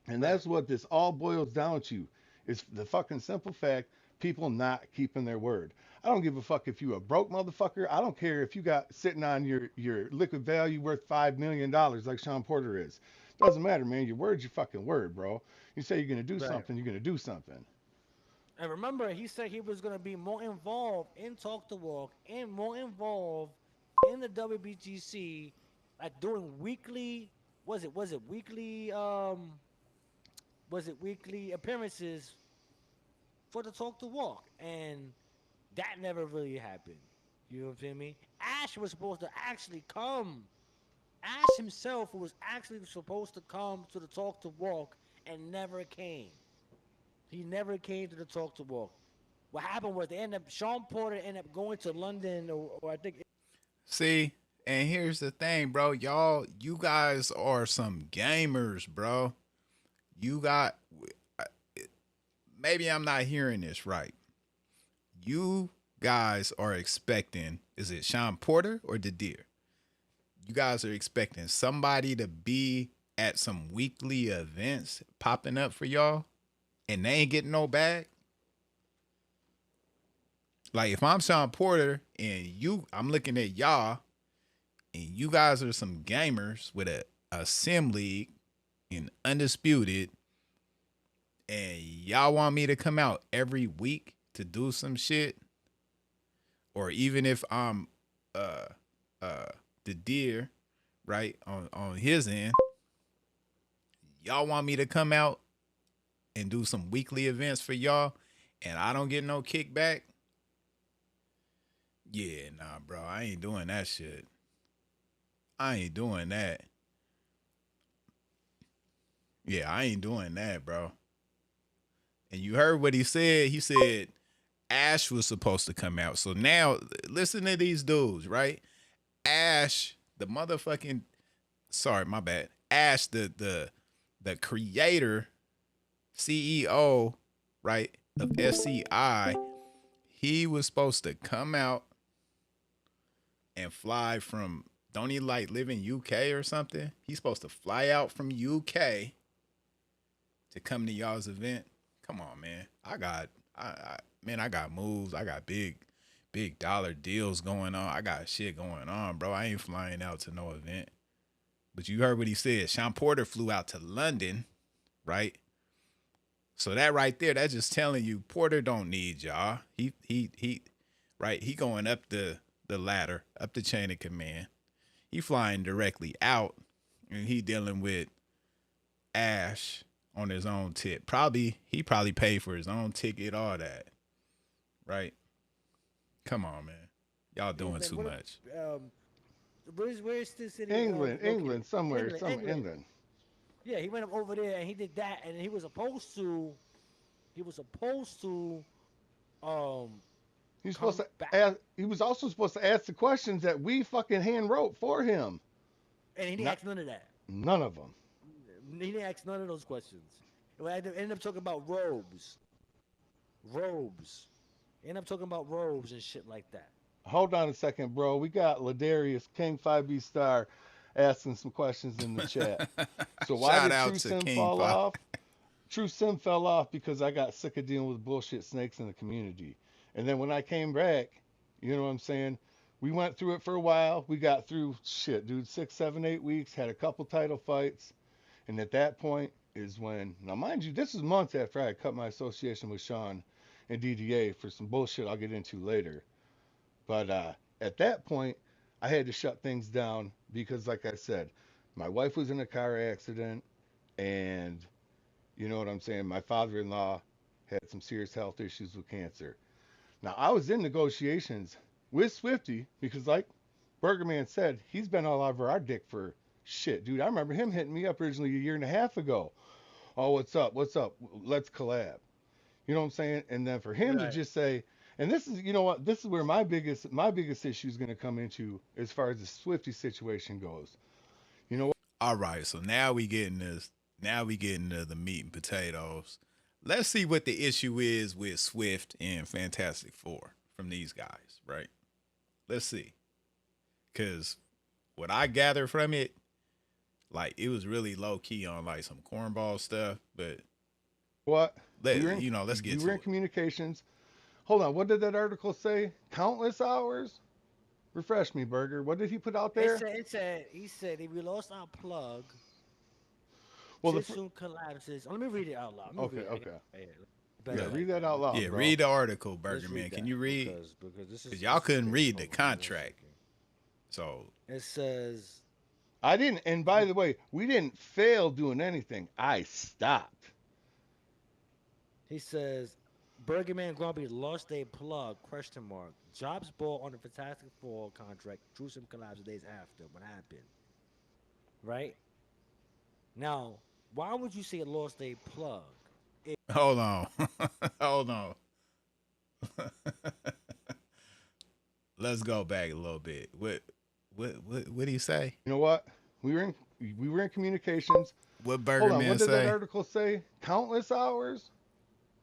And Right. that's what this all boils down to is the fucking simple fact people not keeping their word. I don't give a fuck if you a broke motherfucker. I don't care if you got sitting on your liquid value worth $5 million like Sean Porter is. Doesn't matter, man. Your word's your fucking word, bro. You say you're gonna do Right. something, you're gonna do something. And remember, he said he was gonna be more involved in Talk to Walk and more involved in the WBGC, like doing weekly. Was it weekly? Was it weekly appearances for the Talk to Walk? And that never really happened. You know what I'm saying? Me? Ash was supposed to actually come. Ash himself was actually supposed to come to the Talk to Walk and never came. He never came to the Talk to Walk. What happened was they ended up Sean Porter ended up going to London or I think See, and here's the thing, bro. You guys are some gamers, bro. You got, maybe I'm not hearing this right. You guys are expecting, is it Sean Porter or the Deer? You guys are expecting somebody to be at some weekly events popping up for y'all and they ain't getting no bag? Like if I'm Sean Porter and I'm looking at y'all and you guys are some gamers with a sim league in Undisputed and y'all want me to come out every week to do some shit, or even if I'm the Deer, right, on his end, y'all want me to come out and do some weekly events for y'all and I don't get no kickback? Yeah, nah, bro. I ain't doing that shit. I ain't doing that. Yeah, I ain't doing that, bro. And you heard what he said. He said Ash was supposed to come out. So now listen to these dudes, right? Ash, the motherfucking sorry, my bad. Ash, the creator, CEO, right, of SCI, he was supposed to come out and fly from, don't he like live in UK or something? He's supposed to fly out from UK to come to y'all's event. Come on, man. I got moves. I got big dollar deals going on. I got shit going on, bro. I ain't flying out to no event. But you heard what he said. Sean Porter flew out to London, right? So that right there, that's just telling you Porter don't need y'all. He right, he going up the ladder, up the chain of command. He flying directly out, and he dealing with Ash on his own tip. He probably paid for his own ticket, all that. Right? Come on, man. Y'all Yeah, doing man. too What? much. Where's the city? England, Located? England, somewhere, England, some England. England. Yeah, he went up over there and he did that, and he was supposed to. He was supposed to. Um, He's supposed come to back, ask. He was also supposed to ask the questions that we fucking hand wrote for him. and he didn't Not ask none of that. none of them. He didn't ask none of those questions. We ended up talking about robes. Robes. End up talking about robes and shit like that. Hold on a second, bro. We got Ladarius King 5B Star asking some questions in the chat. So why Shout did out True to Sim King fall Five. off? True Sim fell off because I got sick of dealing with bullshit snakes in the community. And then when I came back, you know what I'm saying? We went through it for a while. We got through shit, dude, 6, 7, 8 weeks, had a couple title fights. And at that point is when, now mind you, this is months after I had cut my association with Sean and DDA for some bullshit I'll get into later. But at that point, I had to shut things down because, like I said, my wife was in a car accident, and you know what I'm saying? My father in law had some serious health issues with cancer. Now, I was in negotiations with Swifty because, like Burgerman said, he's been all over our dick for shit, dude. I remember him hitting me up originally a year and a half ago. Oh, what's up? What's up? Let's collab. You know what I'm saying? And then for him to Right. just say, and this is, you know what? This is where my biggest issue is going to come into as far as the Swifty situation goes. You know what? All right, so now we getting this. Now we getting to the meat and potatoes. Let's see what the issue is with Swift and Fantastic Four from these guys, right? Let's see, because what I gather from it, like it was really low key on like some cornball stuff, but What? We were in let's we get were to in it. communications. Hold on. What did that article say? Countless hours? Refresh me, Burger. What did he put out there? He said if we lost our plug, Well, shit soon collapses. Oh, let me read it out loud. Let me okay, read it. I got okay. it right here. Yeah, Better read like that that. out loud, Yeah, bro. read the article, Let's Burger read Man. Can that you read? because Because y'all this is couldn't crazy. read the Hold on, give me one contract, second. so It says I didn't, and by the way, we didn't fail doing anything. I stopped. he says Bergerman Grumpy lost a plug? Question mark. Jobs ball on the Fantastic Four contract. Gruesome collapse days after. What happened? Right now, why would you say it lost a plug? hold on, hold on. Let's go back a little bit. What do you say? You know what? We were in we were in communications. What Hold Burger on. What Man did that say? article say? Countless hours?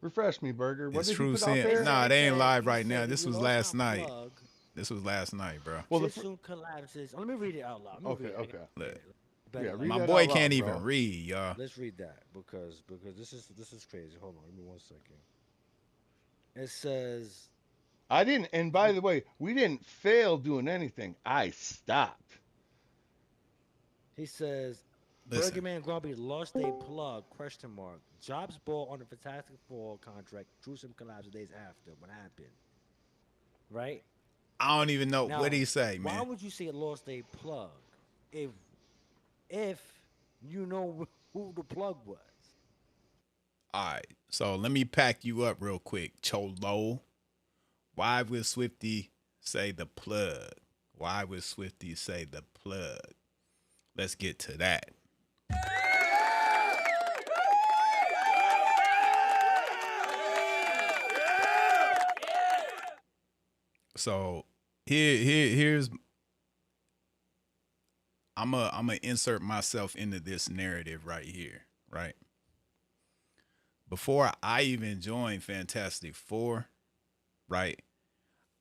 Refresh me, Burger. What It's did he true put out sin. there? Nah, they ain't live He right now. said if This we was lost last our night. plug, This was last night, bro. Well, shit soon collapses. Oh, let me read it out loud. Let me okay, read it. I got okay. it. Look, Better Yeah, like read my that. that boy out can't loud, even bro. read, y'all. Let's read that because this is crazy. Hold on, give me 1 second. It says I didn't, and by the way, we didn't fail doing anything. I stopped. he says Listen, Bergerman Grumpy lost a plug? Question mark. Jobs ball on the Fantastic Four contract. Gruesome collapse days after. What happened? Right I don't even know what now, he say, why man. would you say it lost a plug if if you know who the plug was? All right, so let me pack you up real quick, Cholo. Why would Swifty say the plug? Why would Swifty say the plug? Let's get to that. So here's I'm gonna insert myself into this narrative right here, right? Before I even joined Fantastic Four, right?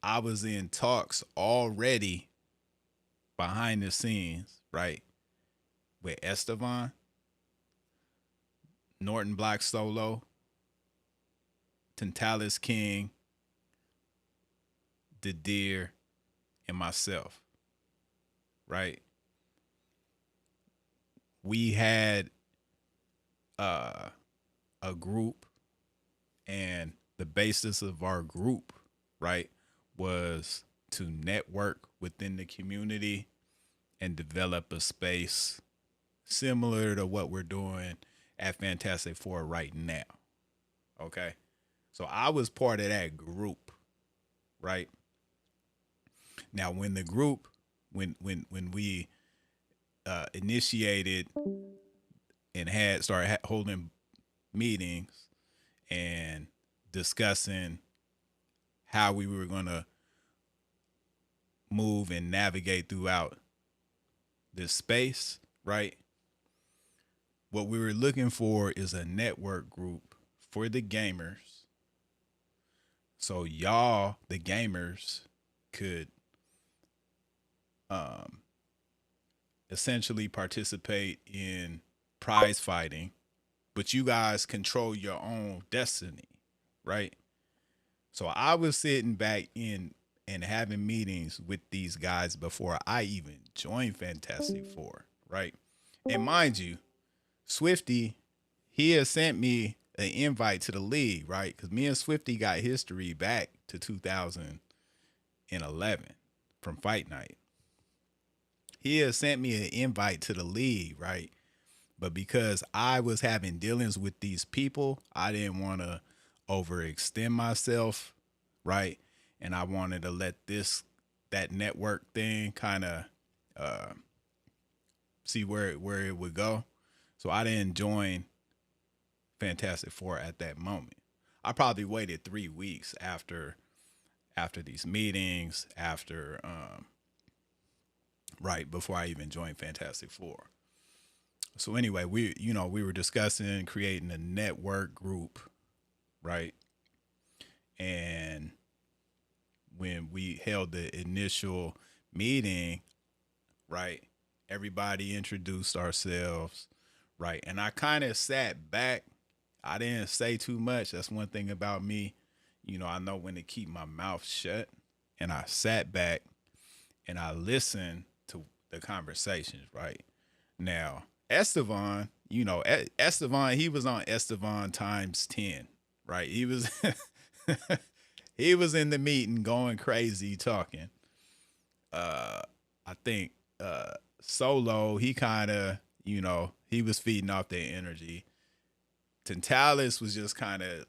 I was in talks already behind the scenes, right? With Estevan, Norton Black Solo, Tantalus King, the Deer, and myself, right? We had a group And the basis of our group, right, was to network within the community and develop a space similar to what we're doing at Fantastic Four right now. Okay. So I was part of that group, right? Now when the group when we initiated and had started holding meetings and discussing how we were going to move and navigate throughout this space, right? What we were looking for is a network group for the gamers. So y'all, the gamers, could um, essentially participate in prize fighting, but you guys control your own destiny, right? So I was sitting back in and having meetings with these guys before I even joined Fantastic Four, right? And mind you, Swifty, he has sent me an invite to the league, right? Because me and Swifty got history back to 2011 from Fight Night. He has sent me an invite to the league, right? But because I was having dealings with these people, I didn't want to overextend myself, right? And I wanted to let that network thing kind of see where it would go. So I didn't join Fantastic Four at that moment. I probably waited 3 weeks after these meetings, after right before I even joined Fantastic Four. So anyway, we were discussing creating a network group, right? And when we held the initial meeting, right, everybody introduced ourselves, right? And I kind of sat back. I didn't say too much. That's one thing about me. I know when to keep my mouth shut. And I sat back and I listened to the conversations, right? Now, Estevan, Estevan, he was on Estevan times 10, right? He was he was in the meeting going crazy talking. I think Solo, he kind of, he was feeding off their energy. Tentalis was just kind of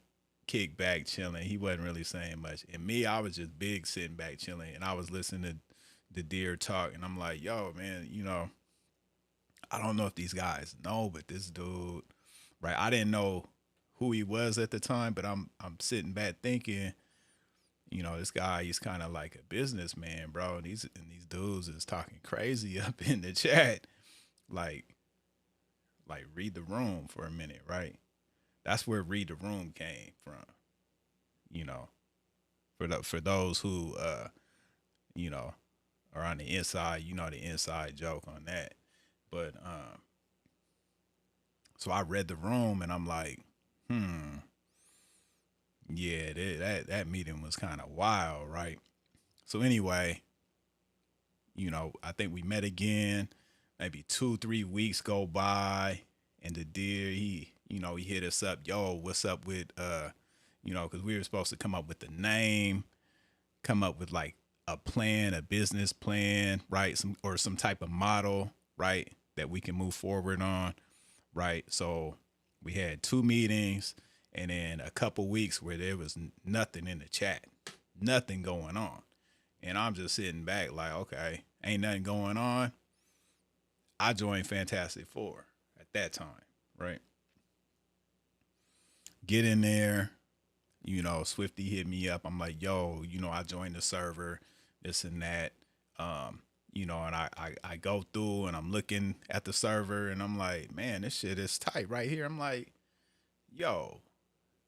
kicked back chilling. He wasn't really saying much. And me, I was just big sitting back chilling, and I was listening to the deer talk, and I'm like, yo, man, I don't know if these guys know, but this dude, right? I didn't know who he was at the time, but I'm sitting back thinking, this guy, he's kind of like a businessman, bro. And these dudes is talking crazy up in the chat, like read the room for a minute, right? That's where read the room came from, for those who are on the inside, the inside joke on that. But so I read the room and I'm like, yeah, that meeting was kind of wild, right? So anyway, I think we met again. Maybe 2-3 weeks go by, and the deer, he hit us up. Yo, what's up with because we were supposed to come up with the name, come up with like a plan, a business plan, right? Some type of model, right, that we can move forward on, right? So we had 2 meetings, and then a couple weeks where there was nothing in the chat, nothing going on. And I'm just sitting back like, okay, ain't nothing going on. I joined Fantastic Four at that time, right? Get in there, Swifty hit me up. I'm like, yo, I joined the server, this and that. And I go through and I'm looking at the server and I'm like, man, this shit is tight right here. I'm like, yo,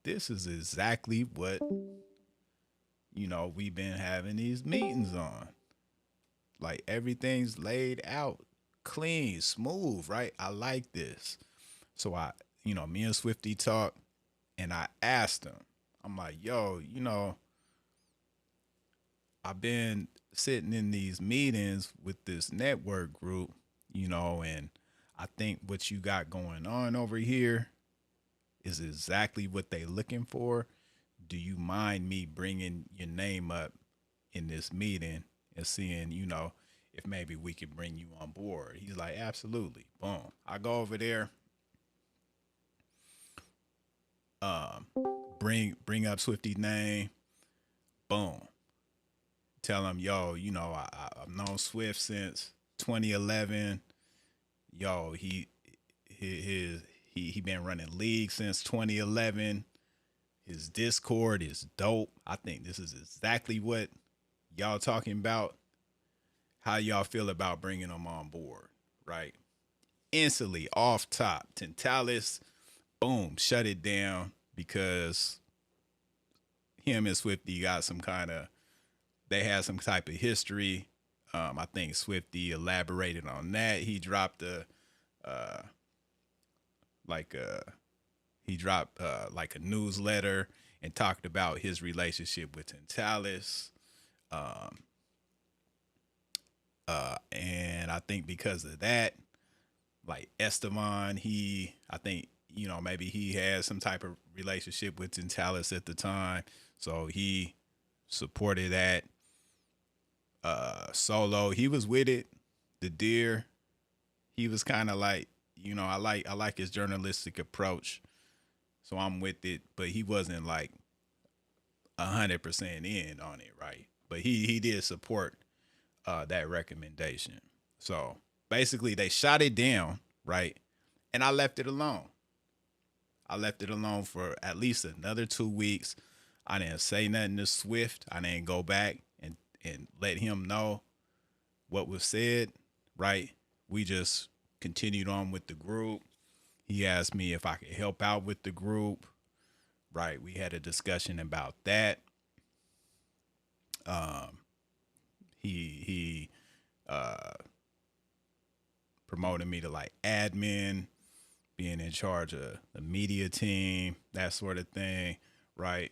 this is exactly what, we've been having these meetings on. Like everything's laid out clean, smooth, right? I like this. So me and Swifty talked and I asked him, I'm like, yo, I've been sitting in these meetings with this network group, and I think what you got going on over here is exactly what they looking for. do you mind me bringing your name up in this meeting and seeing, if maybe we could bring you on board? He's like, absolutely. Boom. I go over there, um, bring up Swifty's name. Boom. Tell him, yo, I've known Swift since 2011. Yo, he been running league since 2011. His Discord is dope. I think this is exactly what y'all talking about. How y'all feel about bringing him on board, right? Instantly off top, Tentalis, boom, shut it down because him and Swifty got they had some type of history. I think Swifty elaborated on that. He dropped uh, like a like a newsletter and talked about his relationship with Tentalis. Um, and I think because of that, like Esteban, I think, maybe he had some type of relationship with Tentalis at the time. So he supported that. Solo, he was with it. The Deer, he was kind of like, I like his journalistic approach. So I'm with it, but he wasn't like 100% in on it, right? But he did support that recommendation. So basically, they shot it down, right? And I left it alone. I left it alone for at least another 2 weeks. I didn't say nothing to Swift. I didn't go back and let him know what was said, right? We just continued on with the group. He asked me if I could help out with the group, right? We had a discussion about that. Um, he promoted me to like admin, being in charge of the media team, that sort of thing, right?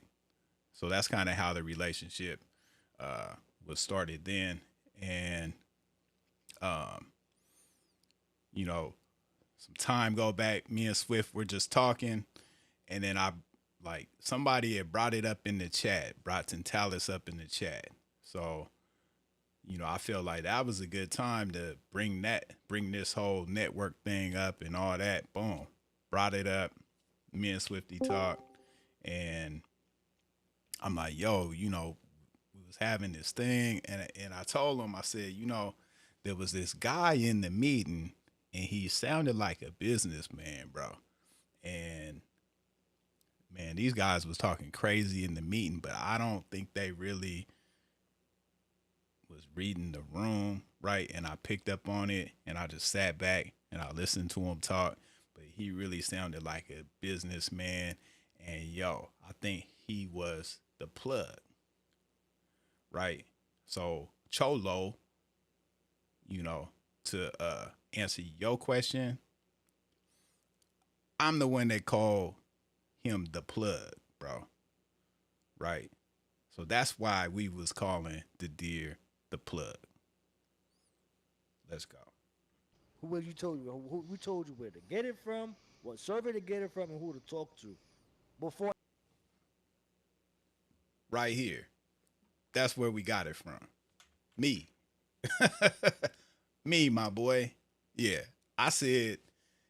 So that's kind of how the relationship was started then. And um, some time go back, me and Swift were just talking, and then somebody had brought it up in the chat, brought Tentalis up in the chat. So I feel like that was a good time to bring this whole network thing up and all that. Boom, brought it up. Me and Swifty talked, and I'm like, yo, we was having this thing, and I told him, I said, there was this guy in the meeting, and he sounded like a businessman, bro. And man, these guys was talking crazy in the meeting, but I don't think they really was reading the room, right? And I picked up on it, and I just sat back and I listened to him talk. But he really sounded like a businessman, and yo, I think he was the plug, right? So Cholo, to answer your question, I'm the one that called him the plug, bro. Right? So that's why we was calling the Deer the plug. Let's go. Who told you where to get it from, what server to get it from, and who to talk to before? Right here. That's where we got it from. Me. Me, my boy. Yeah. I said,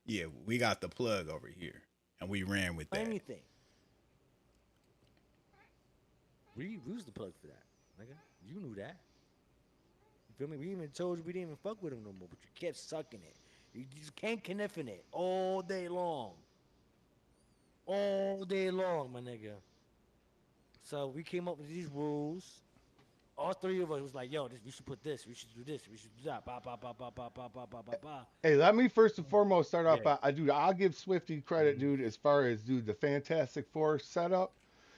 yeah, we got the plug over here. And we ran with that. Anything. We was the plug for that, nigga. You knew that. You feel me? We even told you we didn't even fuck with him no more, but you kept sucking it. You just can't connect in it all day long. All day long, my nigga. So we came up with these rules. All three of us was like, yo, we should put this, we should do this, we should do that. Ba ba ba ba ba ba ba ba ba ba. Hey, let me first and foremost start off Yeah. by, dude, I'll give Swifty credit, Mm-hmm. dude, as far as, dude, the Fantastic Four setup,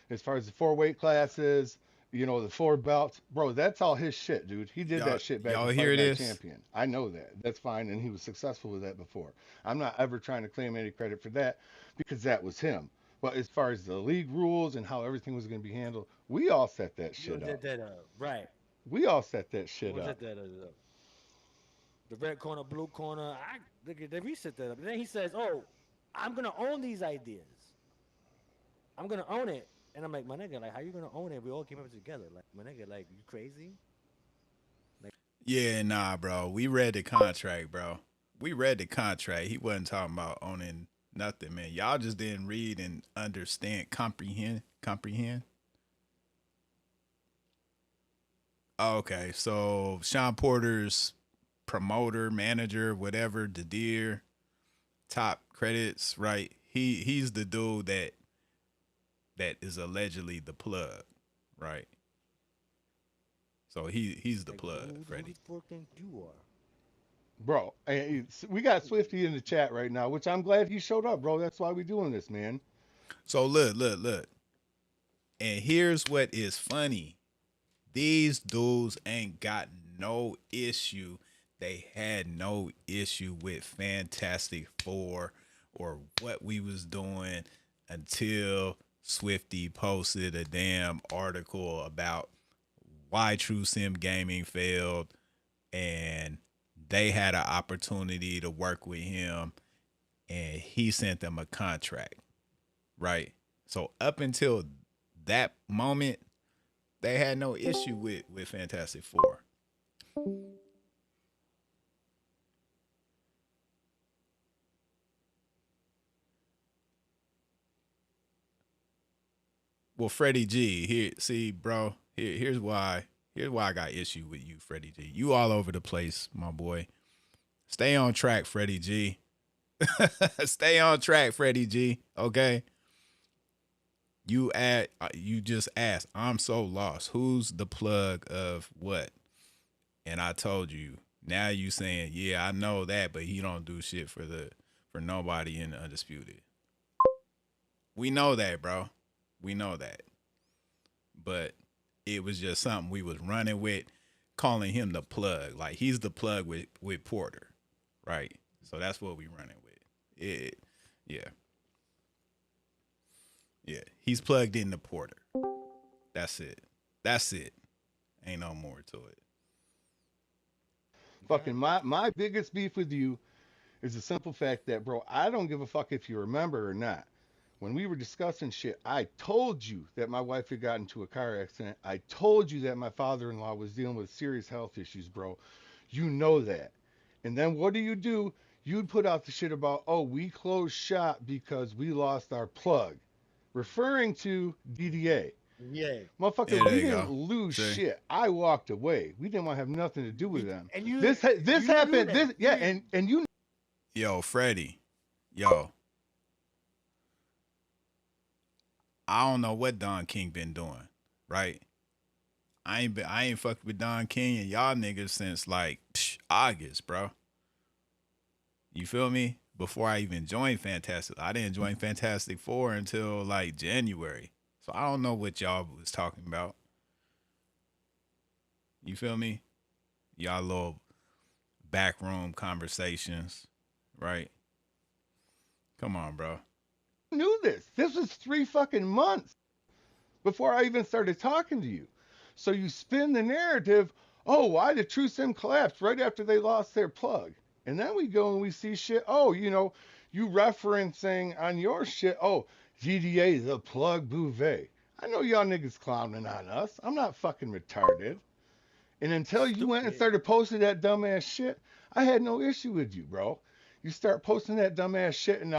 as far as the four weight classes, the four belts. Bro, that's all his shit, dude. He did Y'all, that shit back y'all in hear Fight Night this? Champion. I know that. That's fine, and he was successful with that before. I'm not ever trying to claim any credit for that because that was him. But as far as the league rules and how everything was going to be handled, we all set that You shit did up. that right. We all set that You shit up. set that up. The red corner, blue corner. I look at that. We set that up. And then he says, "Oh, I'm gonna own these ideas. I'm gonna own it. And I'm like, my nigga, like, how you gonna own it? We all came up together. Like, my nigga, like, you crazy? Like, Yeah, nah, bro. We read the contract, bro. We read the contract. He wasn't talking about owning nothing, man. Y'all just didn't read and understand, comprehend. Okay, so Sean Porter's promoter, manager, whatever, the deer, top credits, right? He's the dude that is allegedly the plug, right? So he's the plug, who Freddie. the fuck think you are? Bro, we got Swifty in the chat right now, which I'm glad he showed up, bro. That's why we doing this, man. So look. And here's what is funny. These dudes ain't got no issue. They had no issue with Fantastic Four or what we was doing until Swifty posted a damn article about why True Sim Gaming failed, and they had an opportunity to work with him, and he sent them a contract, right? So up until that moment, they had no issue with Fantastic Four. Well, Freddie G, here, see, bro, here's why I got issue with you, Freddie G. You all over the place, my boy. Stay on track, Freddie G. Stay on track, Freddie G. Okay. You just asked. I'm so lost. Who's the plug of what? And I told you. Now you saying, yeah, I know that, but he don't do shit for nobody in the Undisputed. We know that, bro. We know that. But it was just something we was running with, calling him the plug. Like he's the plug with Porter, right? So that's what we running with. It, yeah, yeah. He's plugged into Porter. That's it. That's it. Ain't no more to it. Fucking my biggest beef with you is the simple fact that, bro, I don't give a fuck if you remember or not. When we were discussing shit, I told you that my wife had gotten into a car accident. I told you that my father-in-law was dealing with serious health issues, bro. You know that. And then what do? You'd put out the shit about, oh, we closed shop because we lost our plug, referring to DDA. Yeah. Motherfucker, Yeah, there we you didn't go. lose See, shit. I walked away. We didn't want to have nothing to do with them. And This you knew happened. that. This yeah, and you yo, Freddie, yo, I don't know what Don King been doing, right? I ain't fucked with Don King and y'all niggas since like August, bro. You feel me? Before I even joined Fantastic, I didn't join Fantastic Four until like January. So I don't know what y'all was talking about. You feel me? Y'all little backroom conversations, right? Come on, bro. knew this. This was 3 fucking months before I even started talking to you. So you spin the narrative. Oh, why did True Sim collapse right after they lost their plug? And then we go and we see shit. Oh, you referencing on your shit. Oh, GDA, the plug bouvet. I know y'all niggas clowning on us. I'm not fucking retarded. And until you went and Stupid. started posting that dumbass shit, I had no issue with you, bro. You start posting that dumbass shit, and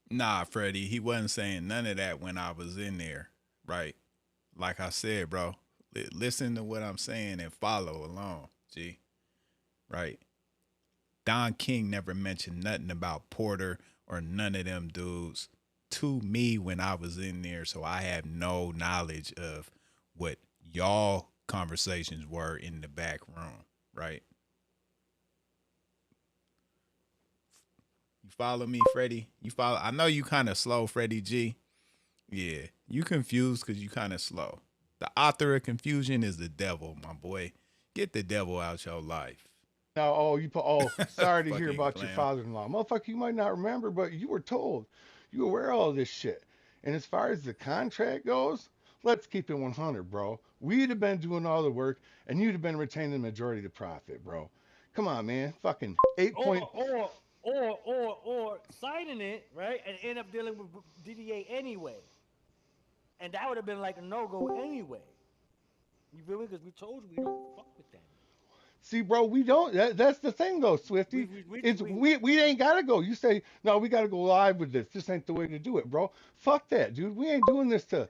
Nah, Freddie, he wasn't saying none of that when I was in there, right? Like I said, bro, listen to what I'm saying and follow along, G, right? Don King never mentioned nothing about Porter or none of them dudes to me when I was in there, so I have no knowledge of what y'all conversations were in the back room, right? You follow me, Freddie? You follow? I know you kind of slow, Freddie G. Yeah, you confused because you kind of slow. The author of confusion is the devil, my boy. Get the devil out your life. now, oh, you put, oh, sorry to hear Fucking about your clown. father-in-law. Motherfucker, you might not remember, but you were told. You aware of all this shit. And as far as the contract goes, let's keep it 100, bro. We'd have been doing all the work, and you'd have been retaining the majority of the profit, bro. Come on, man. Fucking 8 point. Or signing it, right? And end up dealing with DDA anyway. and that would have been like a no go anyway. You feel me? Because we told you we don't fuck with them. See, bro, we don't. That's the thing, though, We Swifty. we we, It's we we ain't gotta go. You say no, we gotta go live with this. This ain't the way to do it, bro. Fuck that, dude. We ain't doing this to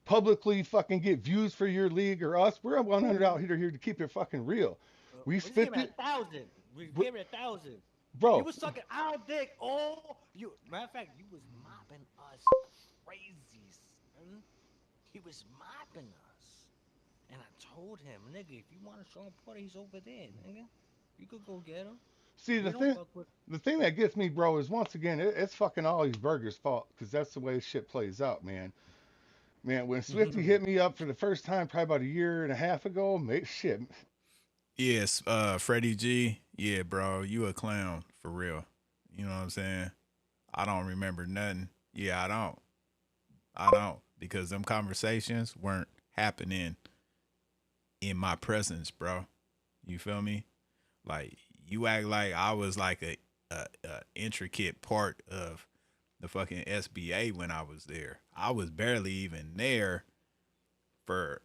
publicly fucking get views for your league or us. We're 100 out here to keep it fucking real. We we just gave spit it it, 1,000. We bro. gave it 1,000. You bro. was sucking our dick. You. Matter of fact, you was mopping us crazy, son. He was mopping us, and I told him, nigga, if you want to show him Porter, he's over there, nigga. You could go get him. See, We don't fuck with. the thing that gets me, bro, is once again, it's fucking all these burgers' fault because that's the way shit plays out, man. Man, when Swifty hit me up for the first time, probably about a year and a half ago, shit. Yes, Freddie G. Yeah, bro, you a clown for real. You know what I'm saying? I don't remember nothing. Yeah, I don't. I don't because them conversations weren't happening in my presence, bro. You feel me? Like you act like I was like a intricate part of the fucking SBA when I was there. I was barely even there for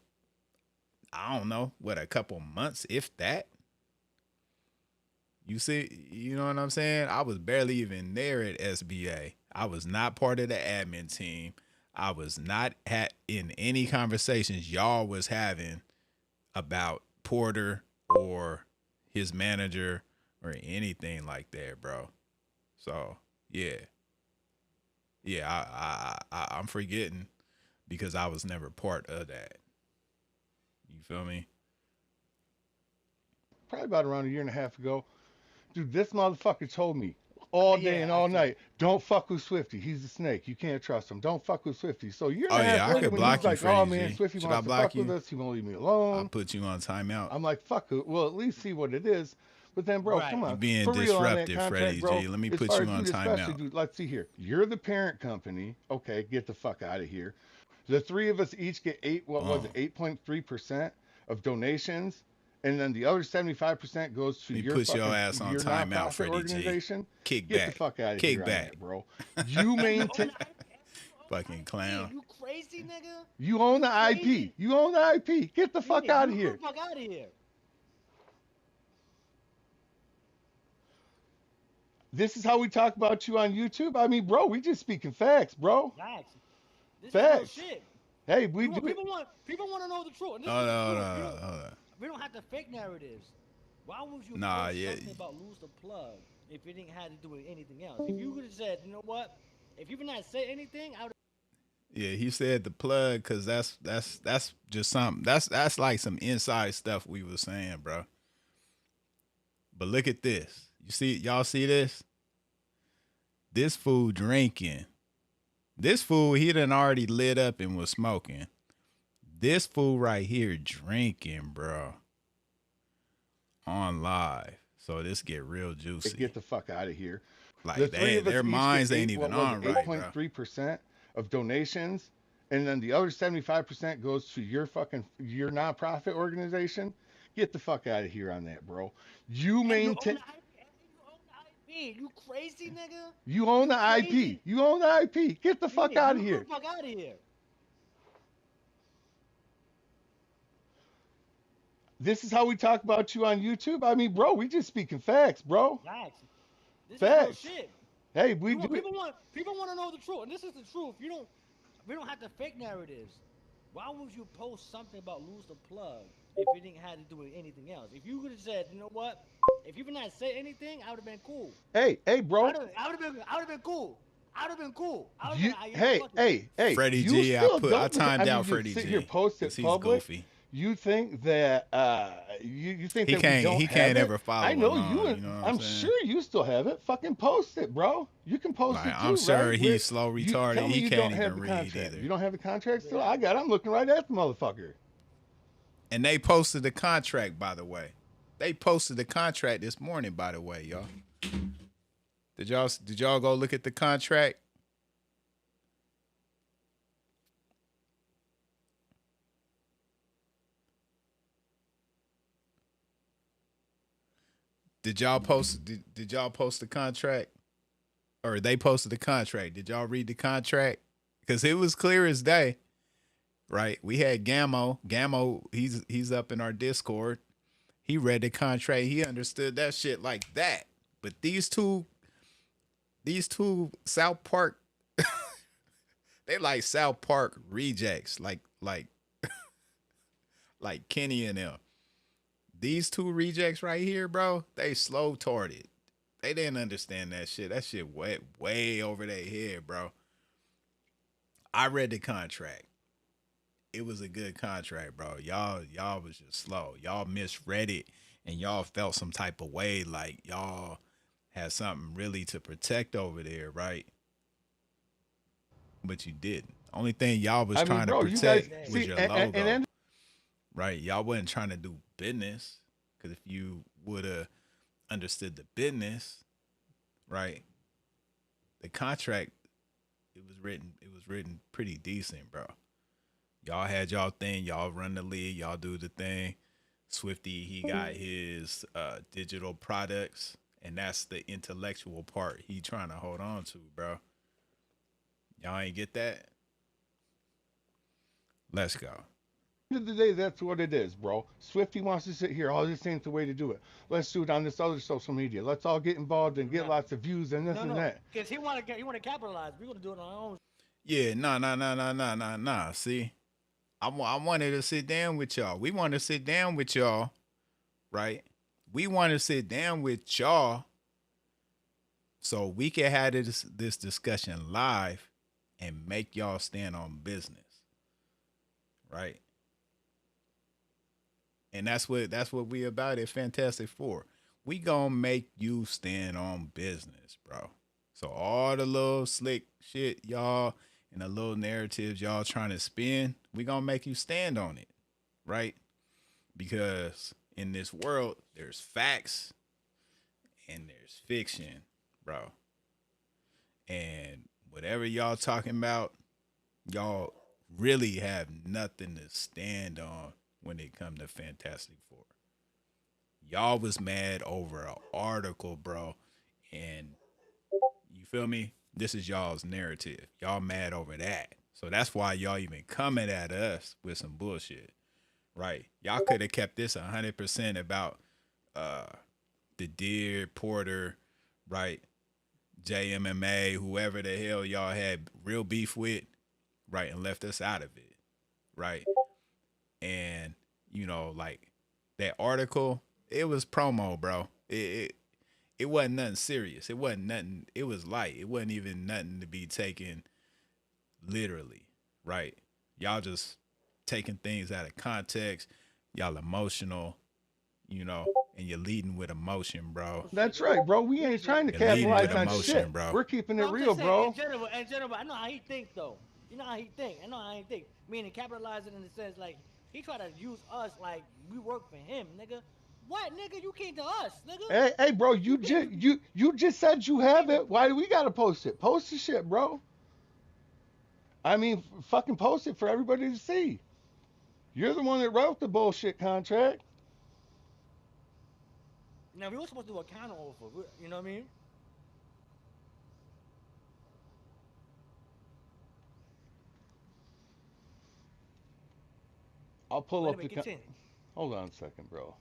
I don't know what a couple months, if that. You see, you know what I'm saying? I was barely even there at SBA. I was not part of the admin team. I was not in any conversations y'all was having about Porter or his manager or anything like that, bro. So yeah, I'm forgetting because I was never part of that. You feel me? Probably about around a year and a half ago. Dude, this motherfucker told me all day Yeah, and I all see. night, don't fuck with Swifty. He's a snake. You can't trust him. Don't fuck with Swifty. So a year and Oh a yeah, half I later, could when block he's you, like, oh Freddie man, G. Swifty Should I wants to fuck block with you? us, he won't leave me I'll alone. put you on timeout. I'm like, fuck it. Well, at least see what it is. But then, bro, come Right. You on. being For real on that disruptive, contract, Freddie bro, G. Let me as put far you as on dude, especially, timeout. dude, let's see here. You're the parent company. Okay, get the fuck out of here. The three of us each get what was it, Boom. 8.3% of donations. And then the other 75% goes to Let me your put your fucking ass on your timeout, nonprofit Freddie G. organization. Kick Get the back. fuck out of Kick here on back. that, bro. You And you own maintain the IP. And you own Fucking the IP. clown. You crazy, nigga? you own You the IP. crazy? You own the IP. Get the fuck Yeah, out you of get the here. fuck out of here. This is how we talk about you on YouTube. I mean, bro, we just speaking facts, bro. Facts. This is real Facts. shit. Hey, we You want do it. people want to know the truth, and this Hold is the on, hold truth. on, hold on. We don't have to fake narratives. Why would you Nah, post yeah. something about lose the plug if it didn't have to do with anything else? If you could have said, you know what? If you would not say anything, I would. Yeah, he said the plug because that's just something. That's like some inside stuff we was saying, bro. But look at this. You see, y'all see this? This fool drinking. This fool, he done already lit up and was smoking. This fool right here drinking, bro. On live. So this get real juicy. Get the fuck out of here. Like The three of us their each minds get ain't even on right, bro. 8.3% of donations, and then the other 75% goes to your nonprofit organization. Get the fuck out of here on that, bro. You And you own maintain. the IP. And you own the IP. You crazy, nigga? You own You the IP. crazy? You own the IP. Get the fuck Yeah, out you of get the here. fuck out of here. This is how we talk about you on YouTube. I mean, bro, we just speaking facts, bro. Facts. This is real Facts. shit. Hey, we You do want it. people want to know the truth, and this is the truth. We don't have to fake narratives. Why would you post something about lose the plug if it didn't have to do with anything else? If you could have said, you know what? If you would not say anything, I would have been cool. Hey, bro. I would have been cool. I would have been cool. I would have been, you know, Hey, fuck it. Freddie you G, still I don't. timed I mean, out you Freddie sit G here, post because it he's public. goofy. You think that you think He that we can't don't he have can't it? ever follow I know along. you. You know what I'm I'm saying? sure you still have it. Fucking post it, bro. You can post Like it too, I'm sure right? he's slow You retarded. tell me He you can't don't have even the read contract. either. You don't have the contract still. I got it. I'm looking right at the motherfucker. And they posted the contract, by the way. They posted the contract this morning, by the way, y'all. Did y'all go look at the contract? Did y'all post the contract? Or they posted the contract. Did y'all read the contract? Because it was clear as day. right? We had Gammo. Gammo, he's up in our Discord. He read the contract. He understood that shit like that. But these two South Park, they like South Park rejects, like Kenny and them. These two rejects right here, bro, they slow tarded. They didn't understand that shit. That shit way over their head, bro. I read the contract. It was a good contract, bro. Y'all was just slow. Y'all misread it and y'all felt some type of way like y'all had something really to protect over there, right? But you didn't. Only thing y'all was I mean, trying to bro, you guys protect was see, your and logo, then right? Y'all wasn't trying to do business because if you would have understood the business, right? The contract it was written pretty decent, bro. Y'all had y'all thing, y'all run the league, y'all do the thing. Swifty, he got his digital products, and that's the intellectual part he trying to hold on to, bro. Y'all ain't get that? Let's go. end of the day, that's what it is, bro. Swifty wants to sit here. Oh, this ain't the way to do it. Let's do it on this other social media. Let's all get involved and get No, lots of views and this no, and no, that. because he want to capitalize. We're gonna do it on our own. Yeah, nah. See, I wanted to sit down with y'all. We want to sit down with y'all, right? We want to sit down with y'all so we can have this discussion live and make y'all stand on business, right? And that's what we about at Fantastic Four. We gonna make you stand on business, bro. So all the little slick shit y'all and the little narratives y'all trying to spin, we gonna make you stand on it, right? Because in this world, there's facts and there's fiction, bro. And whatever y'all talking about, y'all really have nothing to stand on when it come to Fantastic Four. Y'all was mad over an article, bro, and you feel me? This is y'all's narrative. Y'all mad over that. So that's why y'all even coming at us with some bullshit, right? Y'all could have kept this 100% about uh the Deer Porter, right? JMMA, whoever the hell y'all had real beef with, right, and left us out of it, right? And like that article, it was promo, bro. It wasn't nothing serious. It wasn't nothing. It was light. It wasn't even nothing to be taken literally, right? Y'all just taking things out of context. Y'all emotional, and you're leading with emotion, bro. That's right, bro. We ain't trying to You're leading with capitalize on emotion, shit. bro. We're keeping it No, I'm real, just saying bro. in general. I know how he think though. You know how he think. I know how he think. Meaning capitalizing in the sense like he try to use us like we work for him, nigga. What, nigga? You came to us, nigga. Hey, bro, you You came. just you just said you You have came. it. Why do we gotta post it? Post the shit, bro. I mean, fucking post it for everybody to see. You're the one that wrote the bullshit contract. Now we were supposed to do a counter offer. You know what I mean? I'll pull But up anyway, the. continue. Hold on a second, bro.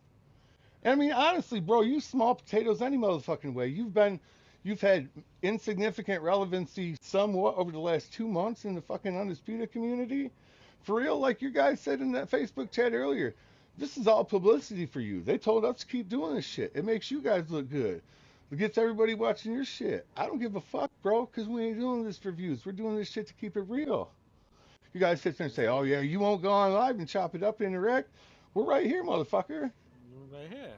I mean, honestly, bro, you small potatoes any motherfucking way. You've had insignificant relevancy somewhat over the last 2 months in the fucking Undisputed community. For real, like you guys said in that Facebook chat earlier, this is all publicity for you. They told us to keep doing this shit. It makes you guys look good. It gets everybody watching your shit. I don't give a fuck, bro, because we ain't doing this for views. We're doing this shit to keep it real. You guys sit there and say, oh, yeah, you won't go on live and chop it up and interact. We're right here, motherfucker. Right here.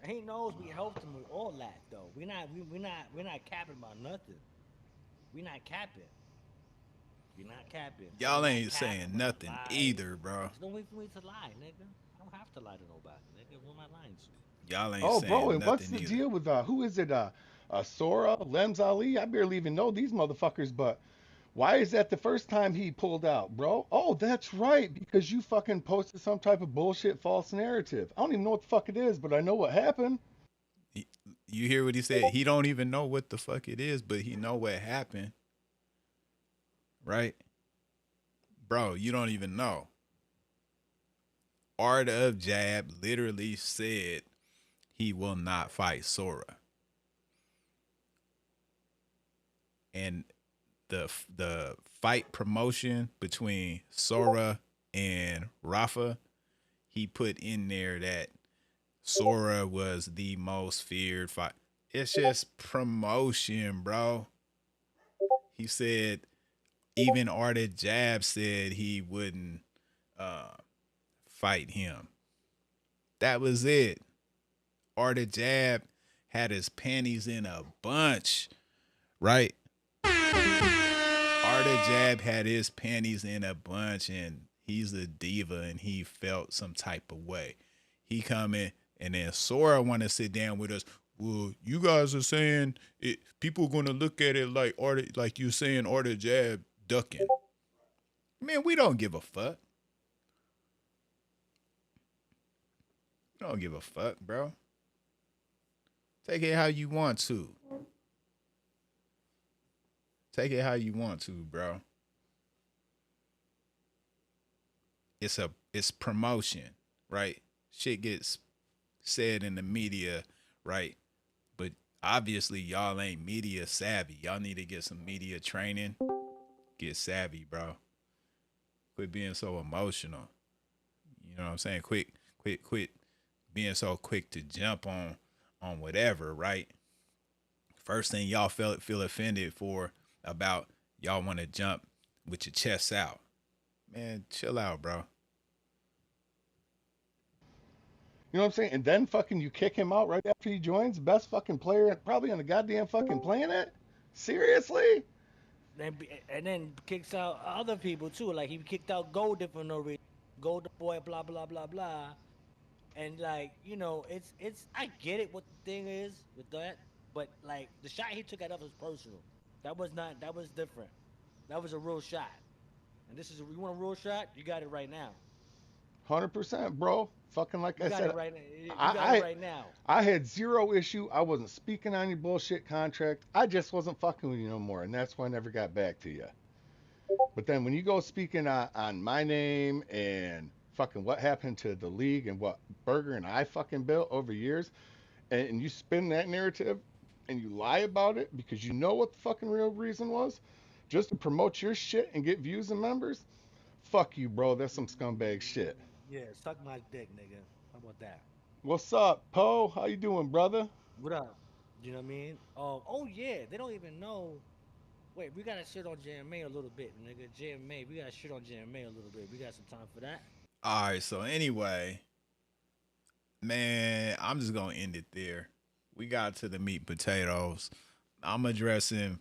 He knows we helped him with all that though. We're not capping about nothing. We're not capping. We're not capping. We're Y'all not ain't capping. saying We're not nothing lie. either, bro. There's no way for me to lie, nigga. I don't have to lie to nobody, nigga. Who am I lying to? Y'all ain't Oh, bro, saying and what's nothing the either. deal with who is it? Sora, Lems Ali? I barely even know these motherfuckers, but why is that the first time he pulled out, bro? Oh, that's right, because you fucking posted some type of bullshit false narrative. I don't even know what the fuck it is, but I know what happened. He- You hear what he said? He don't even know what the fuck it is, but he know what happened, right? bro, you don't even know. Art of Jab literally said he will not fight Sora. And the fight promotion between Sora and Rafa, he put in there that Sora was the most feared fight. It's just promotion, bro. He said even Art of Jab said he wouldn't uh, fight him. That was it. Art of Jab had his panties in a bunch, right? Art of Jab had his panties in a bunch, and he's a diva, and he felt some type of way. He come in, and then Sora want to sit down with us. Well, you guys are saying it. People are gonna look at it like like you saying Art of Jab ducking. Man, we don't give a fuck. We don't give a fuck, bro. Take it how you want to. Take it how you want to, bro. It's promotion, right? Shit gets said in the media, right? But obviously y'all ain't media savvy. Y'all need to get some media training. Get savvy, bro. Quit being so emotional. You know what I'm saying? Quit being so quick to jump on whatever, right? First thing y'all feel offended for about y'all want to jump with your chest out. Man, chill out, bro. You know what I'm saying? And then fucking you kick him out right after he joins, best fucking player probably on the goddamn fucking planet. Seriously? And then kicks out other people too. Like he kicked out Golden for no reason. Golden boy, blah blah blah blah. And like it's I get it what the thing is with that, but like the shot he took at us was personal. That was not. That was different. That was a real shot. And this is you want a real shot? You got it right now. 100%, bro. Fucking like You I got said, it right. You got it I right now. I had zero issue. I wasn't speaking on your bullshit contract. I just wasn't fucking with you no more, and that's why I never got back to you. But then when you go speaking on my name and fucking what happened to the league and what Burger and I fucking built over years, and you spin that narrative and you lie about it because you know what the fucking real reason was, just to promote your shit and get views and members, fuck you, bro. That's some scumbag shit. Yeah, suck my dick, nigga. How about that? What's up, Poe? How you doing, brother? What up? You know what I mean? Oh yeah, they don't even know. Wait, we gotta shit on JMA a little bit, nigga. JMA, we gotta shit on JMA a little bit. We got some time for that. All right, so anyway, man, I'm just gonna end it there. We got to the meat and potatoes. I'm addressing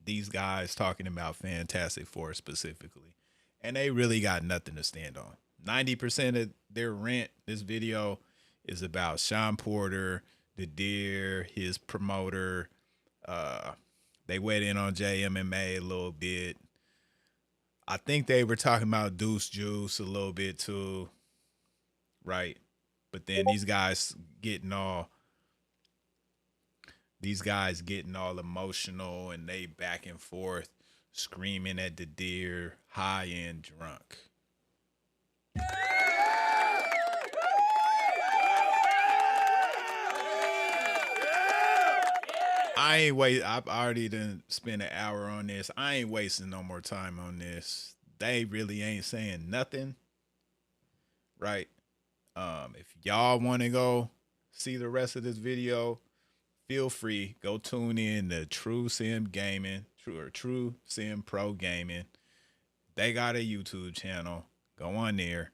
these guys talking about Fantastic Four specifically, and they really got nothing to stand on. 90% of their rent, this video, is about Sean Porter, the Deer, his promoter. They went in on JMMA a little bit. I think they were talking about Deuce Juice a little bit too, right? But then these guys getting all emotional and they back and forth screaming at the Deer, high and drunk. I've already done spent an hour on this. I ain't wasting no more time on this. They really ain't saying nothing, right? If y'all want to go see the rest of this video, feel free. Go tune in to True Sim Gaming, True Sim Pro Gaming. They got a YouTube channel. Go on there.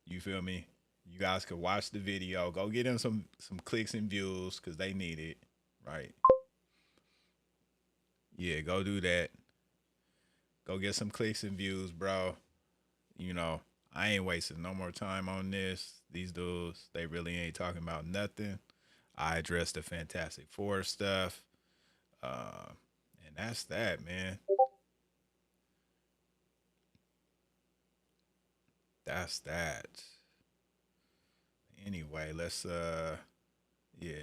You feel me? You guys could watch the video. Go get them some clicks and views because they need it. Right. Yeah, go do that. Go get some clicks and views, bro. You know, I ain't wasting no more time on this. These dudes, they really ain't talking about nothing. I addressed the Fantastic Four stuff. And that's that, man. That's that. Anyway, let's yeah,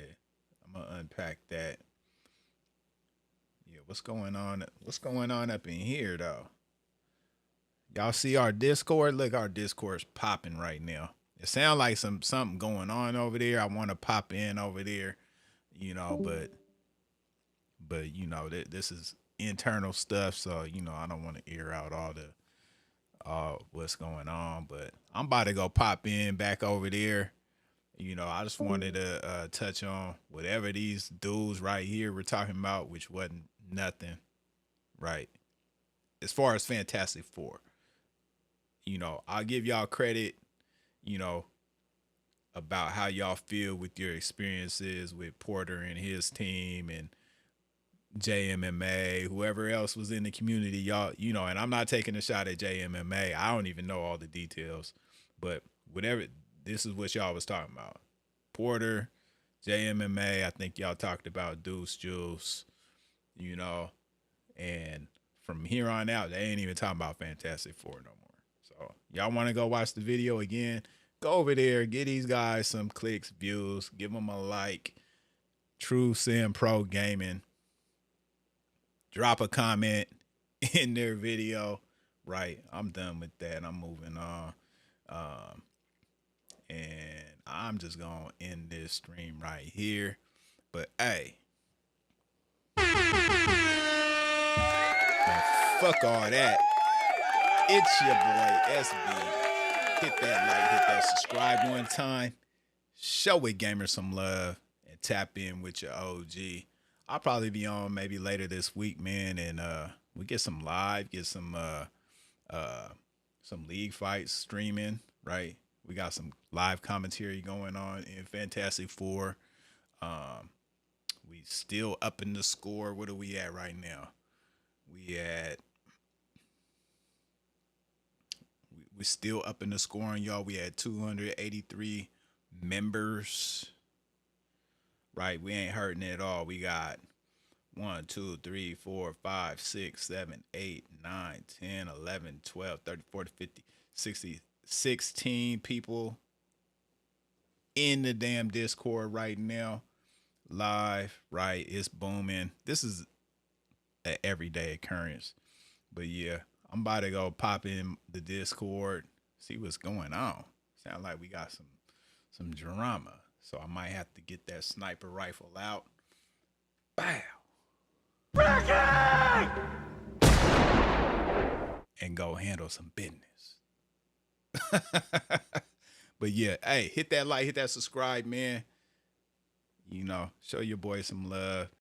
I'm gonna unpack that. Yeah, what's going on? What's going on up in here though? Y'all see our Discord? Look, our Discord's popping right now. It sounds like something going on over there. I want to pop in over there, but this is internal stuff, so I don't want to air out all the what's going on. But I'm about to go pop in back over there. I just wanted to touch on whatever these dudes right here were talking about, which wasn't nothing, right? As far as Fantastic Four, I'll give y'all credit, you know, about how y'all feel with your experiences with Porter and his team and JMMA, whoever else was in the community, y'all, and I'm not taking a shot at JMMA. I don't even know all the details, but whatever, this is what y'all was talking about. Porter, JMMA, I think y'all talked about Deuce Juice, and from here on out, they ain't even talking about Fantastic Four no more. So y'all want to go watch the video again? Go over there, get these guys some clicks, views, give them a like. True Sim Pro Gaming. Drop a comment in their video. Right, I'm done with that. I'm moving on. And I'm just going to end this stream right here. But, hey, fuck all that. It's your boy SB. Hit that like, hit that subscribe one time. Show it gamers some love and tap in with your OG. I'll probably be on maybe later this week, man, and we get some live, get some league fights streaming, right? We got some live commentary going on in Fantastic Four. We still up in the score. What are we at right now? We still up in the scoring, y'all. We had 283 members. Right, we ain't hurting at all. We got 1, 2, 3, 4, 5, 6, 7, 8, 9, 10, 11, 12, 13, 14, 15, 60, 16 people in the damn Discord right now. Live, right? It's booming. This is an everyday occurrence. But yeah, I'm about to go pop in the Discord, see what's going on. Sound like we got some drama. So I might have to get that sniper rifle out. Bow. Ricky! And go handle some business. But yeah, hey, hit that like, hit that subscribe, man. Show your boy some love.